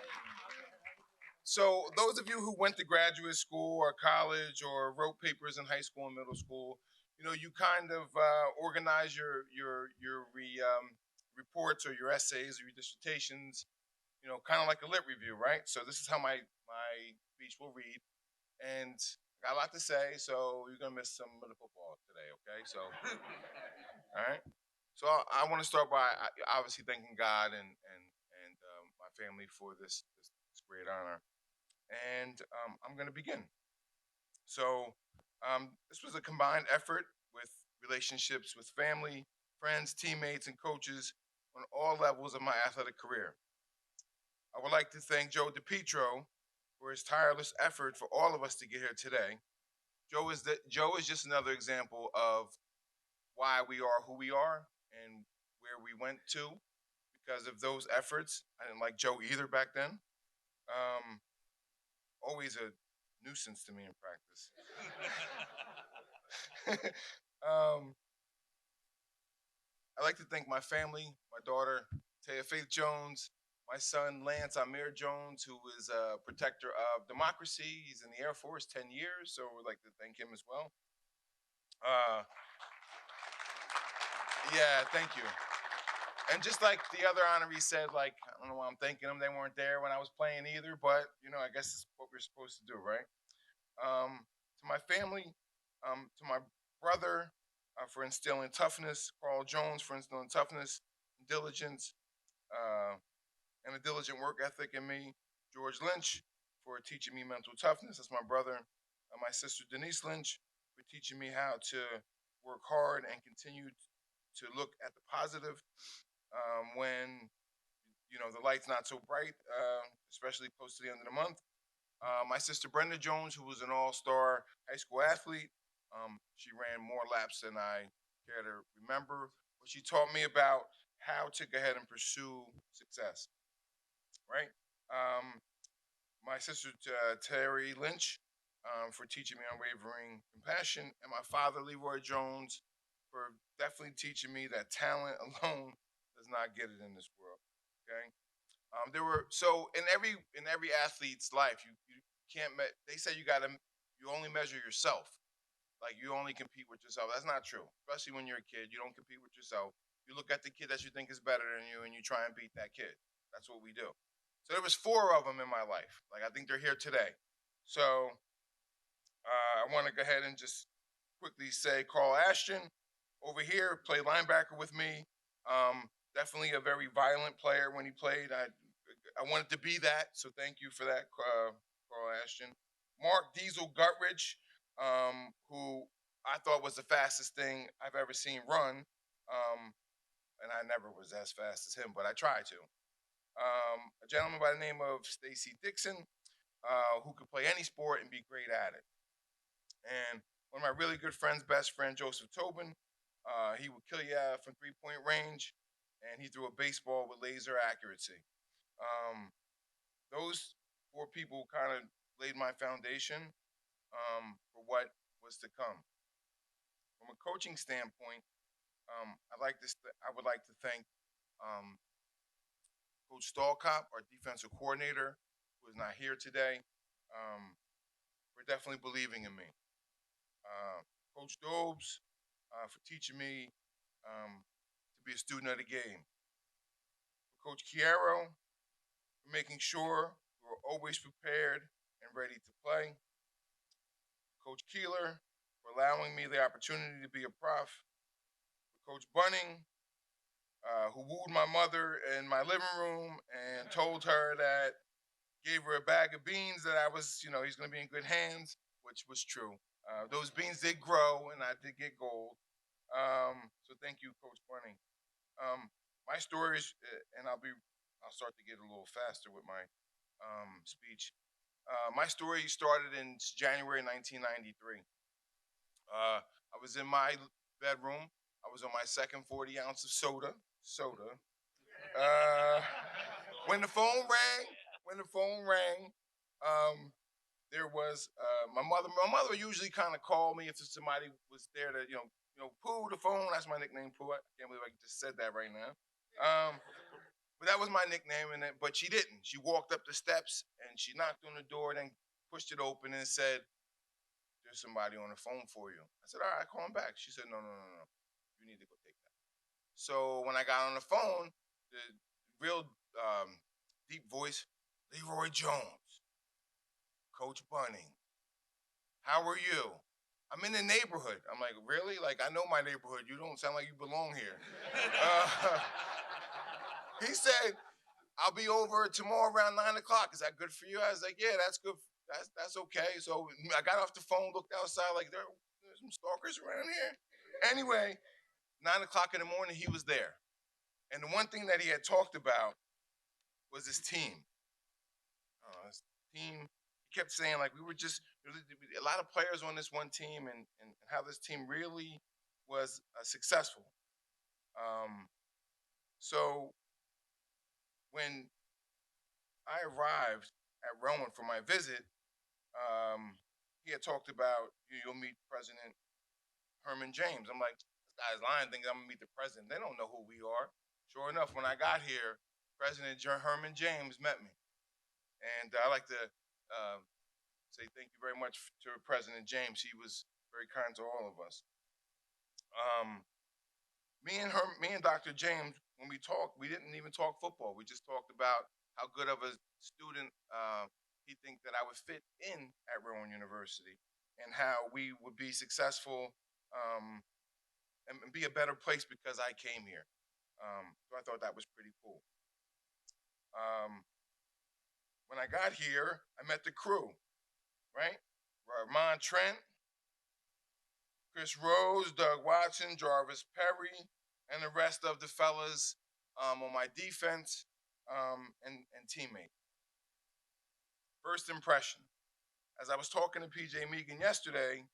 So those of you who went to graduate school or college or wrote papers in high school and middle school, you know, you kind of organize your reports or your essays or your dissertations, you know, kind of like a lit review, right? So this is how my speech will read, and I got a lot to say, so you're gonna miss some of the football today, okay? So, all right. So I want to start by obviously thanking God and my family for this great honor. And I'm going to begin. So this was a combined effort with relationships with family, friends, teammates, and coaches on all levels of my athletic career. I would like to thank Joe DePietro for his tireless effort for all of us to get here today. Joe is just another example of why we are who we are and where we went to because of those efforts. I didn't like Joe either back then. Always a nuisance to me in practice. I'd like to thank my family, my daughter, Taya Faith Jones, my son, Lance Amir Jones, who is a protector of democracy. He's in the Air Force 10 years, so we'd like to thank him as well. Yeah, thank you. And just like the other honorees said, like, I don't know why I'm thanking them. They weren't there when I was playing either, but, you know, I guess it's what we're supposed to do, right? To my family, to my brother for instilling toughness, Carl Jones for instilling toughness, diligence, and a diligent work ethic in me. George Lynch for teaching me mental toughness. That's my brother. My sister Denise Lynch for teaching me how to work hard and continue to look at the positive when the light's not so bright, especially close to the end of the month. My sister Brenda Jones, who was an all-star high school athlete, she ran more laps than I care to remember, but she taught me about how to go ahead and pursue success. Right. My sister Terry Lynch for teaching me unwavering compassion, and my father Leroy Jones for definitely teaching me that talent alone does not get it in this world. Okay. There were so in every athlete's life, you can't. They say you only measure yourself. Like you only compete with yourself. That's not true. Especially when you're a kid, you don't compete with yourself. You look at the kid that you think is better than you, and you try and beat that kid. That's what we do. So there was 4 of them in my life. Like I think they're here today. So I want to go ahead and just quickly say Carl Ashton over here played linebacker with me. Definitely a very violent player when he played. I wanted to be that, so thank you for that, Carl Ashton. Mark Diesel Gutridge, who I thought was the fastest thing I've ever seen run, and I never was as fast as him, but I tried to. A gentleman by the name of Stacy Dixon, who could play any sport and be great at it. And one of my really good friends, best friend, Joseph Tobin, he would kill you from 3-point range, and he threw a baseball with laser accuracy. Those 4 people kind of laid my foundation for what was to come. From a coaching standpoint, I would like to thank Coach Stallcop, our defensive coordinator, who is not here today, for definitely believing in me. Coach Dobes for teaching me to be a student of the game. Coach Chiaro for making sure we were always prepared and ready to play. Coach Keeler for allowing me the opportunity to be a prof. Coach Bunning, who wooed my mother in my living room and told her that, gave her a bag of beans that I was, he's going to be in good hands, which was true. Those beans did grow, and I did get gold. So thank you, Coach Bunning. My stories, and I'll start to get a little faster with my speech. My story started in January 1993. I was in my bedroom. I was on my second 40 ounce of soda. When the phone rang, there was my mother. My mother usually kind of called me if somebody was there to, Pooh, the phone. That's my nickname, Pooh. I can't believe I just said that right now. But that was my nickname, but she didn't. She walked up the steps and she knocked on the door, then pushed it open and said, "There's somebody on the phone for you." I said, "All right, call him back." She said, No. You need to go take that." So when I got on the phone, the real deep voice, "Leroy Jones, Coach Bunning, how are you? I'm in the neighborhood." I'm like, "Really? Like, I know my neighborhood. You don't sound like you belong here." He said, "I'll be over tomorrow around 9 o'clock. Is that good for you?" I was like, "Yeah, that's good. That's okay." So I got off the phone, looked outside, like, there's some stalkers around here. Anyway, 9 o'clock in the morning, he was there. And the one thing that he had talked about was his team. His team, he kept saying, like, we were just a lot of players on this one team, and how this team really was successful. So when I arrived at Rowan for my visit, he had talked about, you'll meet President Herman James. I'm like, this guy's lying, thinking I'm gonna meet the president. They don't know who we are. Sure enough, when I got here, President Herman James met me. And I like to say thank you very much to President James. He was very kind to all of us. Me and Dr. James, when we talked, we didn't even talk football. We just talked about how good of a student he think that I would fit in at Rowan University, and how we would be successful and be a better place because I came here. So I thought that was pretty cool. When I got here, I met the crew, right? Ramon Trent, Chris Rose, Doug Watson, Jarvis Perry, and the rest of the fellas on my defense and teammate. First impression, as I was talking to PJ Megan yesterday,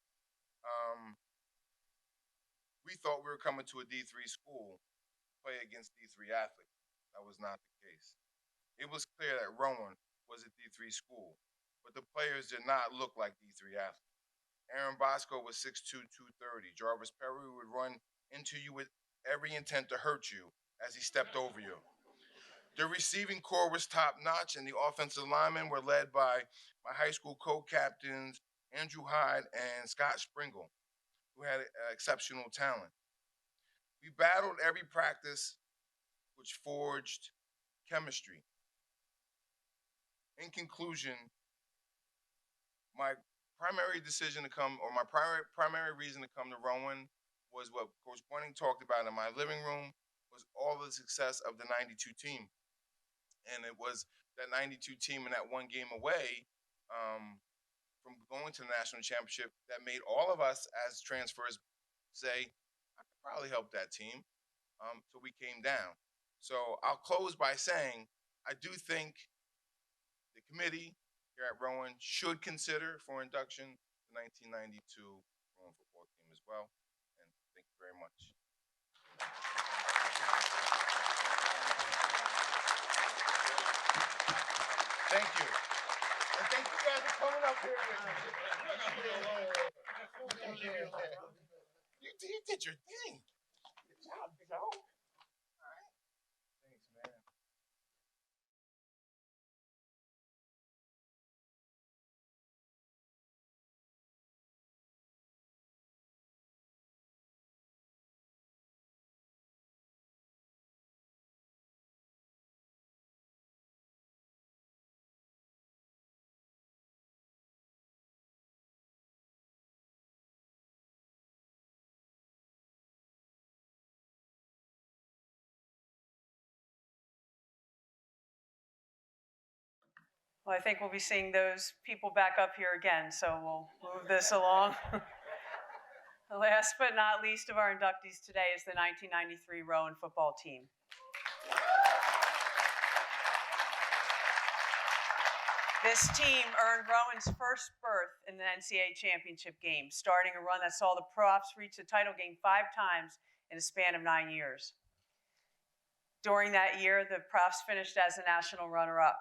we thought we were coming to a D3 school to play against D3 athletes. That was not the case. It was clear that Rowan was a D3 school, but the players did not look like D3 athletes. Aaron Bosco was 6'2", 230. Jarvis Perry would run into you with every intent to hurt you as he stepped over you. The receiving core was top-notch, and the offensive linemen were led by my high school co-captains, Andrew Hyde and Scott Springle, who had exceptional talent. We battled every practice, which forged chemistry. In conclusion, my primary decision to come, or my primary reason to come to Rowan was what Coach Bunning talked about in my living room, was all the success of the 92 team. And it was that 92 team and that one game away from going to the national championship that made all of us as transfers say, I could probably help that team. So we came down. So I'll close by saying, I do think the committee here at Rowan should consider for induction the 1992 Rowan football team as well. And thank you very much. Thank you. And thank you guys for coming up here. You did your thing. Good job, Joe. All right. Thanks, man. Well, I think we'll be seeing those people back up here again, so we'll move this along. The last but not least of our inductees today is the 1993 Rowan football team. This team earned Rowan's first berth in the NCAA championship game, starting a run that saw the Profs reach the title game 5 times in a span of 9 years. During that year, the Profs finished as the national runner-up.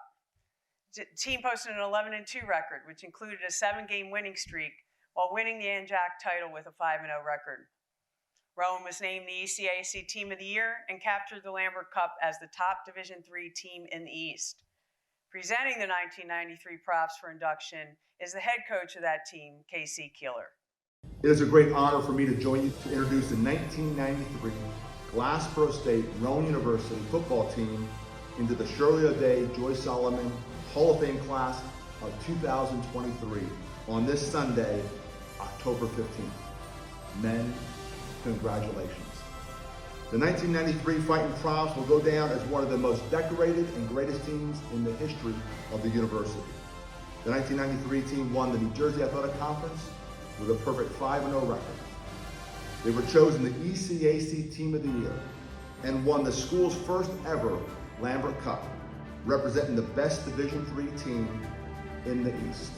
The team posted an 11-2 record, which included a 7-game winning streak, while winning the NJAC title with a 5-0 record. Rowan was named the ECAC Team of the Year and captured the Lambert Cup as the top Division III team in the East. Presenting the 1993 Profs for induction is the head coach of that team, K.C. Keeler. It is a great honor for me to join you to introduce the 1993 Glassboro State Rowan University football team into the Shirley O'Day Joy Solomon Hall of Fame class of 2023 on this Sunday, October 15th. Men, congratulations. The 1993 Fighting Profs will go down as one of the most decorated and greatest teams in the history of the university. The 1993 team won the New Jersey Athletic Conference with a perfect 5-0 record. They were chosen the ECAC Team of the Year and won the school's first ever Lambert Cup, representing the best Division III team in the East.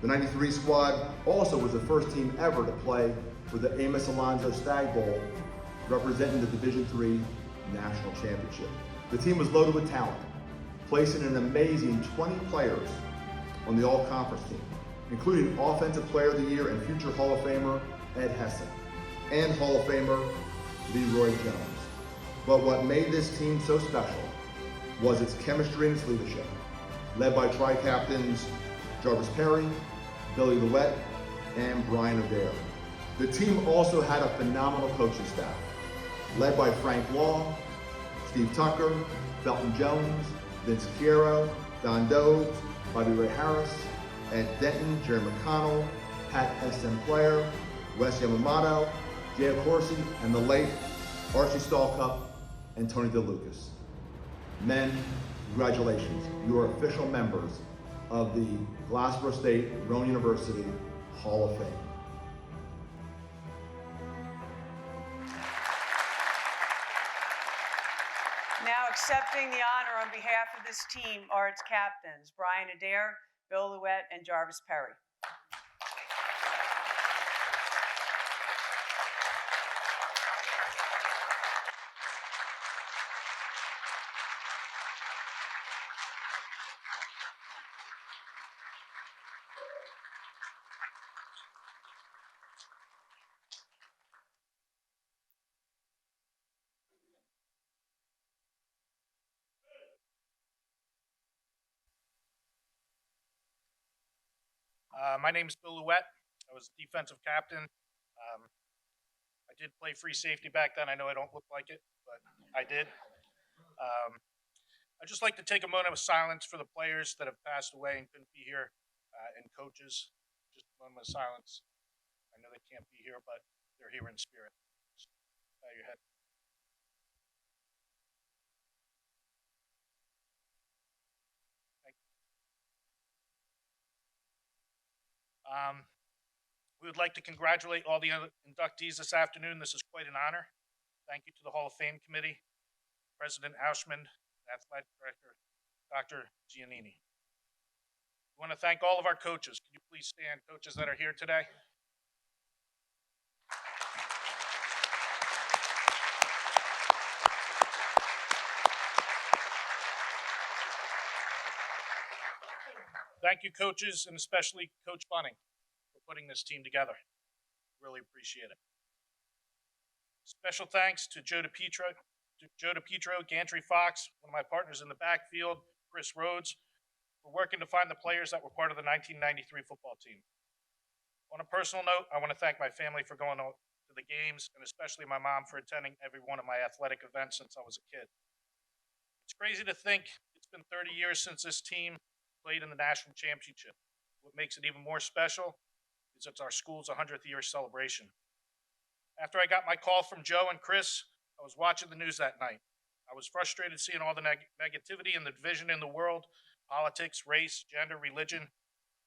The 93 squad also was the first team ever to play for the Amos Alonzo Stag Bowl, representing the Division III National Championship. The team was loaded with talent, placing an amazing 20 players on the All-Conference team, including Offensive Player of the Year and future Hall of Famer Ed Hessen, and Hall of Famer Leroy Jones. But what made this team so special was its chemistry and its leadership, led by tri-captains Jarvis Perry, Billy Louette, and Brian Adair. The team also had a phenomenal coaching staff, led by Frank Law, Steve Tucker, Felton Jones, Vince Chiaro, Don Dobes, Bobby Ray Harris, Ed Denton, Jerry McConnell, Pat S. Sinclair, Wes Yamamoto, Jay Corsi, and the late Archie Stallcup and Tony DeLucas. Men, Congratulations, you are official members of the Glassboro State Rowan University Hall of Fame. Now accepting the honor on behalf of this team are its captains, Brian Adair, Bill Louette, and Jarvis Perry. My name is Bill Louette. I was defensive captain. I did play free safety back then. I know I don't look like it, but I did. I'd just like to take a moment of silence for the players that have passed away and couldn't be here, and coaches. Just a moment of silence. I know they can't be here, but they're here in spirit. Just bow your head. We would like to congratulate all the inductees this afternoon. This is quite an honor. Thank you to the Hall of Fame Committee, President Auschman, Athletic Director Dr. Giannini. We want to thank all of our coaches. Can you please stand, coaches that are here today? Thank you, coaches, and especially Coach Bunning, for putting this team together. Really appreciate it. Special thanks to Joe DePietro, Gantry Fox, one of my partners in the backfield, Chris Rhodes, for working to find the players that were part of the 1993 football team. On a personal note, I want to thank my family for going to the games, and especially my mom for attending every one of my athletic events since I was a kid. It's crazy to think it's been 30 years since this team played in the national championship. What makes it even more special is it's our school's 100th year celebration. After I got my call from Joe and Chris, I was watching the news that night. I was frustrated seeing all the negativity and the division in the world, politics, race, gender, religion.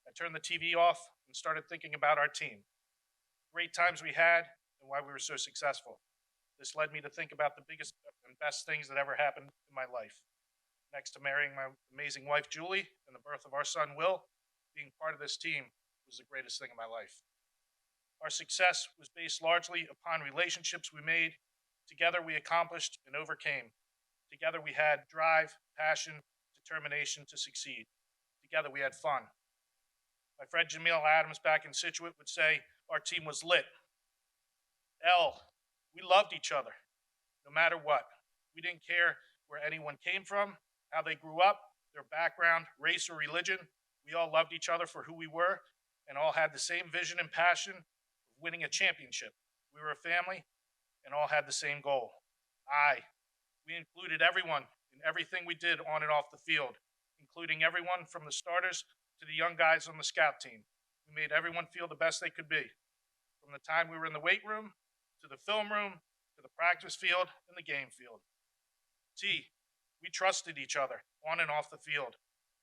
I turned the TV off and started thinking about our team. Great times we had and why we were so successful. This led me to think about the biggest and best things that ever happened in my life. Next to marrying my amazing wife, Julie, and the birth of our son, Will, being part of this team was the greatest thing in my life. Our success was based largely upon relationships we made. Together we accomplished and overcame. Together we had drive, passion, determination to succeed. Together we had fun. My friend Jameel Adams back in Scituate would say our team was lit. We loved each other, no matter what. We didn't care where anyone came from, how they grew up, their background, race, or religion. We all loved each other for who we were and all had the same vision and passion of winning a championship. We were a family and all had the same goal. We included everyone in everything we did on and off the field, including everyone from the starters to the young guys on the scout team. We made everyone feel the best they could be, from the time we were in the weight room, to the film room, to the practice field, and the game field. We trusted each other on and off the field.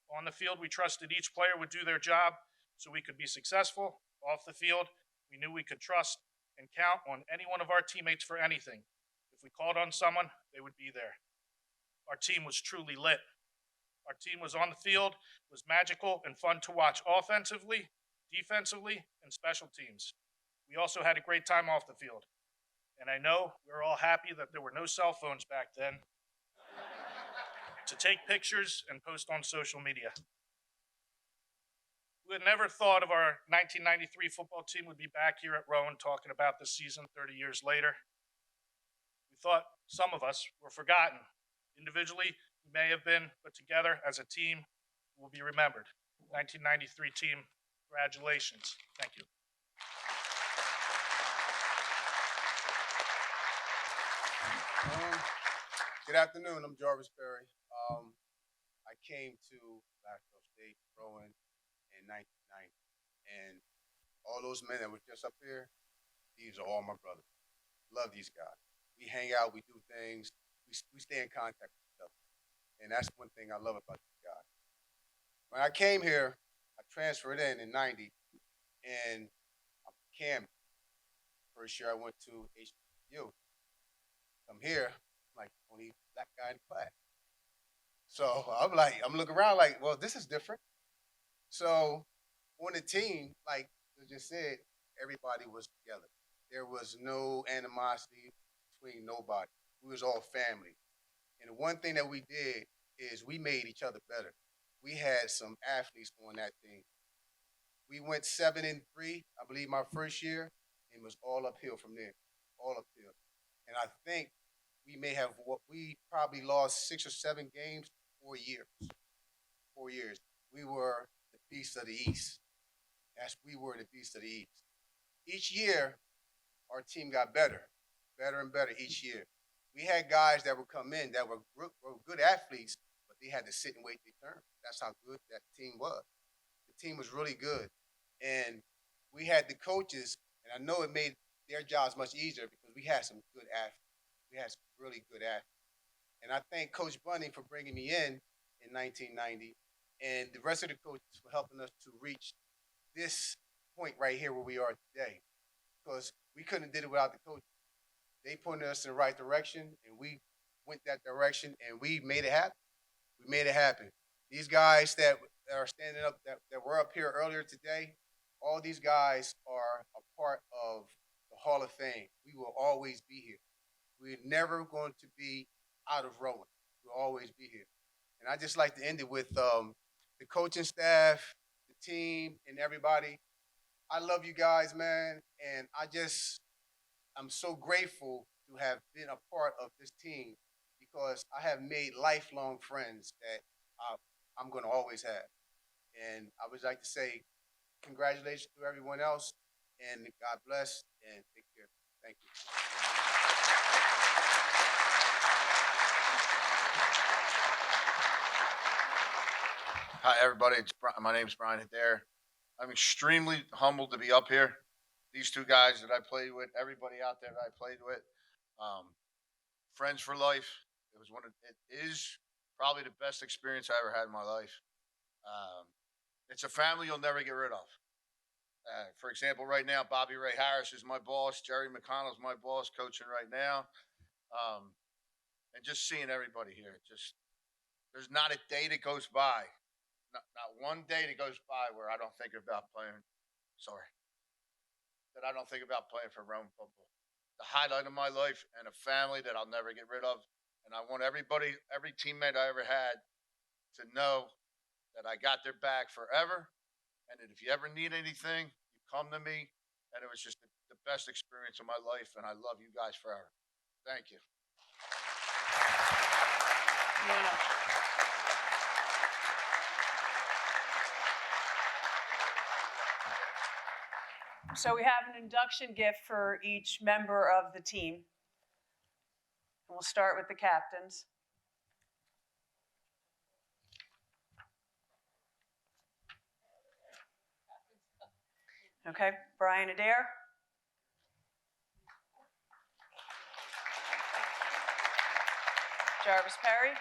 On the field, we trusted each player would do their job so we could be successful. Off the field, we knew we could trust and count on any one of our teammates for anything. If we called on someone, they would be there. Our team was truly lit. Our team was on the field, was magical and fun to watch offensively, defensively, and special teams. We also had a great time off the field. And I know we're all happy that there were no cell phones back then to take pictures and post on social media. We had never thought of our 1993 football team would be back here at Rowan talking about this season 30 years later. We thought some of us were forgotten. Individually, we may have been, but together as a team, we will be remembered. 1993 team, congratulations. Thank you. Good afternoon. I'm Jarvis Perry. I came to Glassboro State, Rowan, in 1990, and all those men that were just up here, these are all my brothers. Love these guys. We hang out, we do things, we stay in contact with each other. And that's one thing I love about these guys. When I came here, I transferred in '90, and I'm Cam. First year I went to HBCU. I'm here, I'm like only black guy in the class. So I'm looking around like, well, this is different. So on the team, like I just said, everybody was together. There was no animosity between nobody. We was all family. And the one thing that we did is we made each other better. We had some athletes on that team. We went 7-3, I believe, my first year, and it was all uphill from there, all uphill. And I think we probably lost 6 or 7 games 4 years. 4 years. We were the beast of the East. We were the beast of the East. Each year, our team got better, better and better each year. We had guys that would come in that were good athletes, but they had to sit and wait their turn. That's how good that team was. The team was really good. And we had the coaches, and I know it made their jobs much easier because we had some good athletes. We had some really good athletes. And I thank Coach Bunning for bringing me in 1990, and the rest of the coaches for helping us to reach this point right here where we are today. Because we couldn't have did it without the coaches. They pointed us in the right direction, and we went that direction, and we made it happen. We made it happen. These guys that are standing up, that were up here earlier today, all these guys are a part of the Hall of Fame. We will always be here. We're never going to be out of Rowan. We'll always be here. And I just like to end it with the coaching staff, the team, and everybody. I love you guys, man, and I'm so grateful to have been a part of this team because I have made lifelong friends that I'm going to always have. And I would like to say congratulations to everyone else, and God bless, and take care. Thank you. Hi, everybody. My name's Brian Adair. I'm extremely humbled to be up here. These two guys that I played with, everybody out there that I played with, friends for life. It is probably the best experience I ever had in my life. It's a family you'll never get rid of. For example, right now, Bobby Ray Harris is my boss. Jerry McConnell is my boss, coaching right now. And just seeing everybody here, there's not a day that goes by, not one day that goes by where I don't think about playing. That I don't think about playing for Rowan football. The highlight of my life and a family that I'll never get rid of. And I want everybody, every teammate I ever had, to know that I got their back forever. And that if you ever need anything, you come to me. And it was just the best experience of my life. And I love you guys forever. Thank you. So we have an induction gift for each member of the team. We'll start with the captains. Okay, Brian Adair. Jarvis Perry.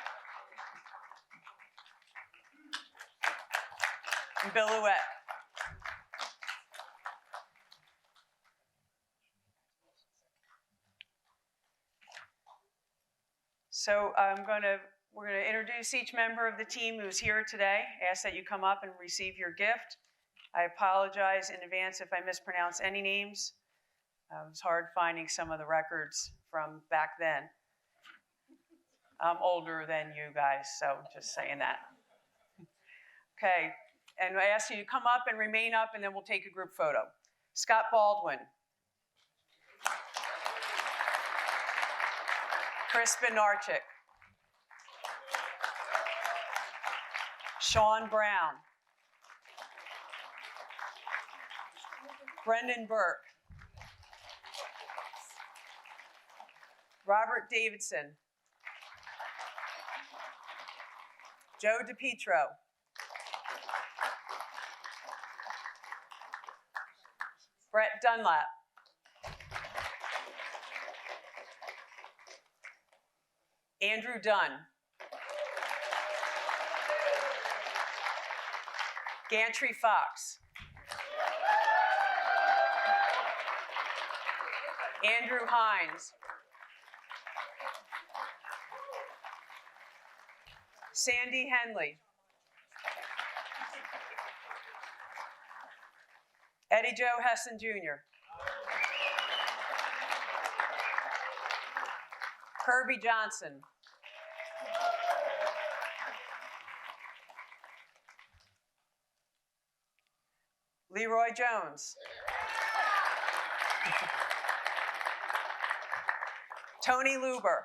And Bill Ouette. So we're going to introduce each member of the team who's here today. Ask that you come up and receive your gift. I apologize in advance if I mispronounce any names. It was hard finding some of the records from back then. I'm older than you guys, so just saying that. Okay, and I ask you to come up and remain up, and then we'll take a group photo. Scott Baldwin. Chris Benarchik. Sean Brown. Brendan Burke. Robert Davidson. Joe DePietro. Brett Dunlap. Andrew Dunn. Gantry Fox. Andrew Hines. Sandy Henley. Eddie Joe Hessen Jr. Kirby Johnson. Leroy Jones. Tony Luber.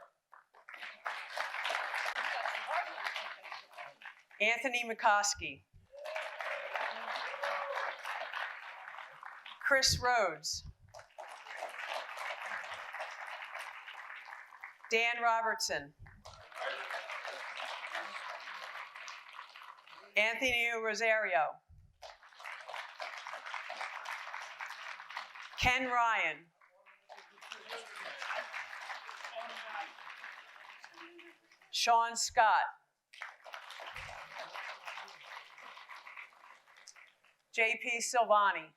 Anthony McCoskey. Chris Rhodes. Dan Robertson. Anthony Rosario. Ken Ryan. Sean Scott. JP Silvani.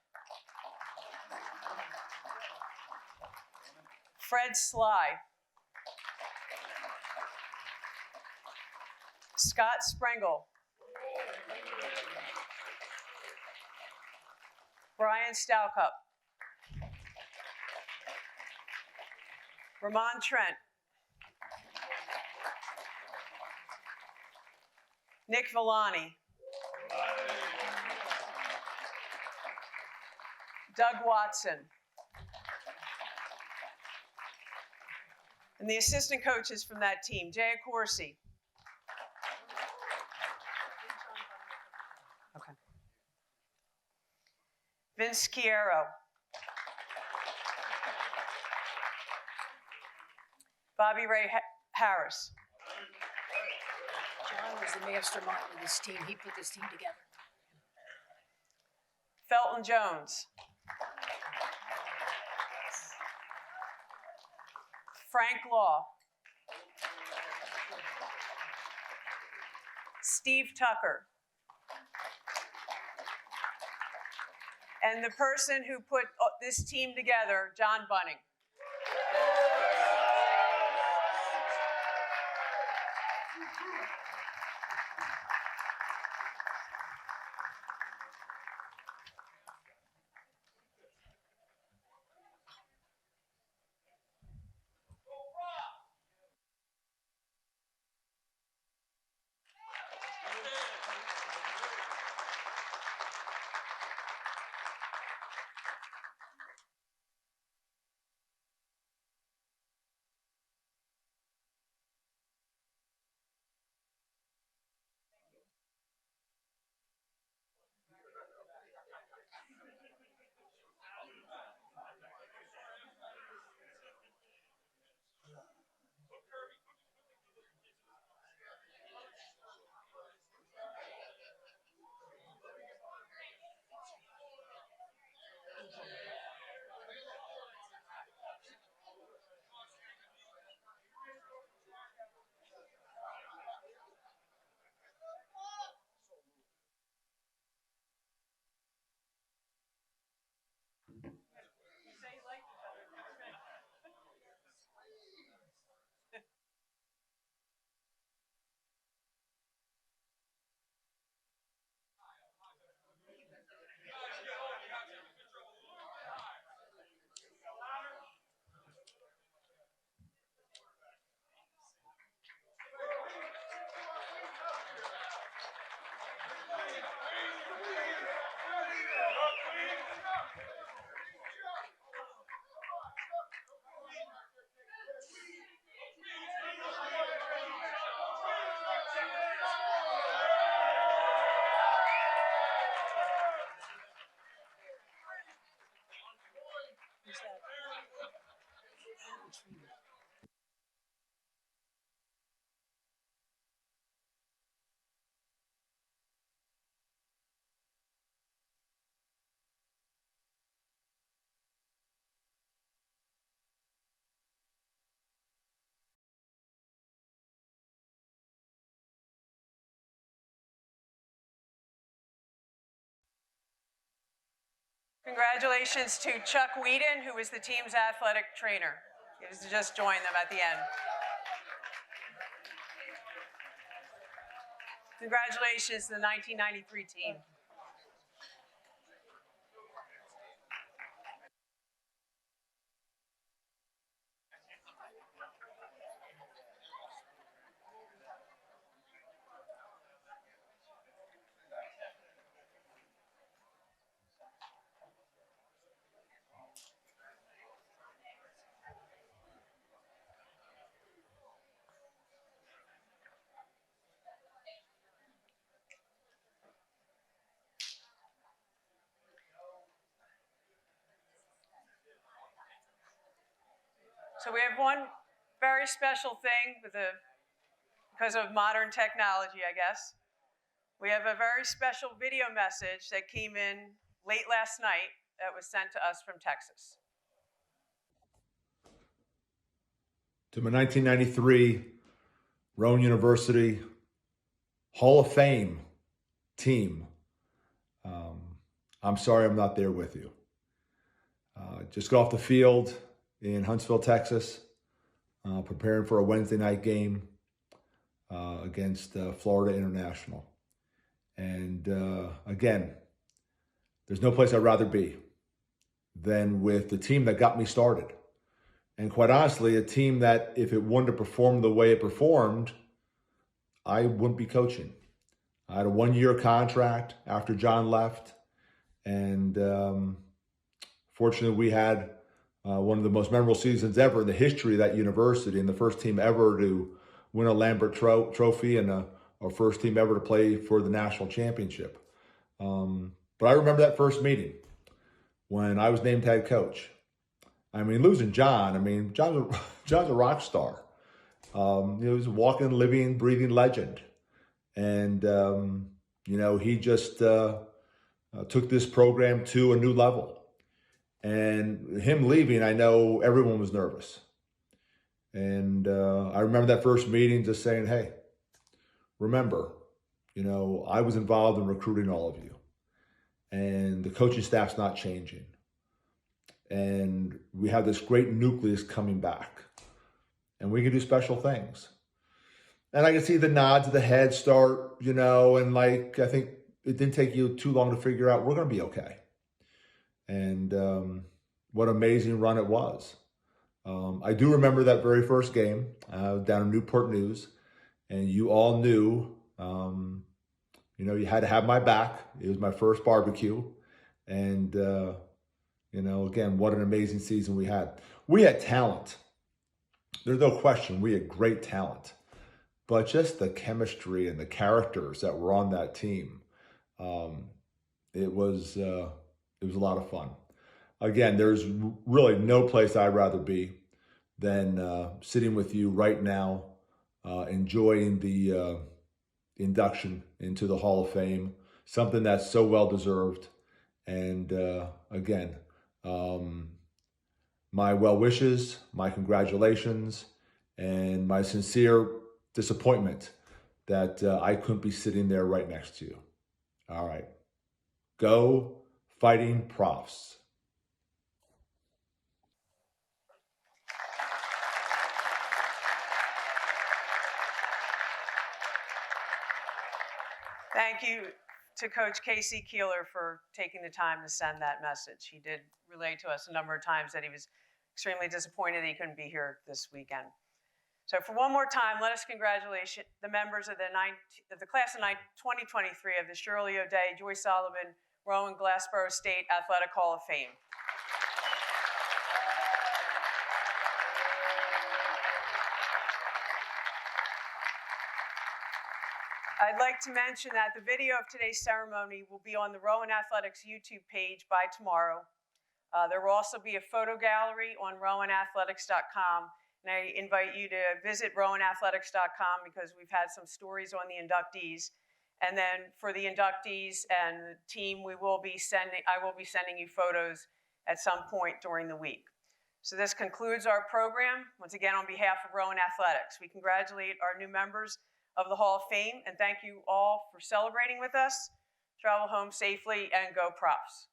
Fred Sly. Scott Sprengel. Brian Stalcup. Ramon Trent. Nick Villani. Doug Watson. And the assistant coaches from that team, Jay Accorsi. Okay. Vince Chiaro. Bobby Ray Harris. John was the mastermind of this team. He put this team together. Felton Jones. Frank Law. Steve Tucker. And the person who put this team together, John Bunning. Congratulations to Chuck Whedon, who is the team's athletic trainer. He was just joined them at the end. Congratulations to the 1993 team. So we have one very special thing because of modern technology, I guess. We have a very special video message that came in late last night that was sent to us from Texas. To my 1993 Rowan University Hall of Fame team, I'm sorry I'm not there with you. Just got off the field in Huntsville, Texas, preparing for a Wednesday night game against Florida International. And again, there's no place I'd rather be than with the team that got me started. And quite honestly, a team that if it wouldn't have performed the way it performed, I wouldn't be coaching. I had a 1-year contract after John left. And fortunately, we had one of the most memorable seasons ever in the history of that university, and the first team ever to win a Lambert Trophy and our first team ever to play for the national championship. But I remember that first meeting when I was named head coach. I mean, losing John, John's a rock star. He was a walking, living, breathing legend. And, he just took this program to a new level. And him leaving, I know everyone was nervous. And I remember that first meeting just saying, hey, remember, I was involved in recruiting all of you. And the coaching staff's not changing. And we have this great nucleus coming back. And we can do special things. And I can see the nods of the head start, and I think it didn't take you too long to figure out we're going to be okay. And what an amazing run it was. I do remember that very first game down in Newport News, and you all knew, you had to have my back. It was my first barbecue, and again, what an amazing season we had. We had talent. There's no question. We had great talent, but just the chemistry and the characters that were on that team, it was a lot of fun. Again, there's really no place I'd rather be than sitting with you right now, enjoying the induction into the Hall of Fame, something that's so well deserved. And again, my well wishes, my congratulations, and my sincere disappointment that I couldn't be sitting there right next to you. All right. Go Fighting Profs. Thank you to Coach Casey Keeler for taking the time to send that message. He did relay to us a number of times that he was extremely disappointed that he couldn't be here this weekend. So for one more time, let us congratulate the members of the class of 2023 of the Shirley O'Day, Joyce Sullivan, Rowan Glassboro State Athletic Hall of Fame. I'd like to mention that the video of today's ceremony will be on the Rowan Athletics YouTube page by tomorrow. There will also be a photo gallery on rowanathletics.com. And I invite you to visit rowanathletics.com because we've had some stories on the inductees. And then for the inductees and the team, I will be sending you photos at some point during the week. So this concludes our program. Once again, on behalf of Rowan Athletics, we congratulate our new members of the Hall of Fame and thank you all for celebrating with us. Travel home safely and go Profs.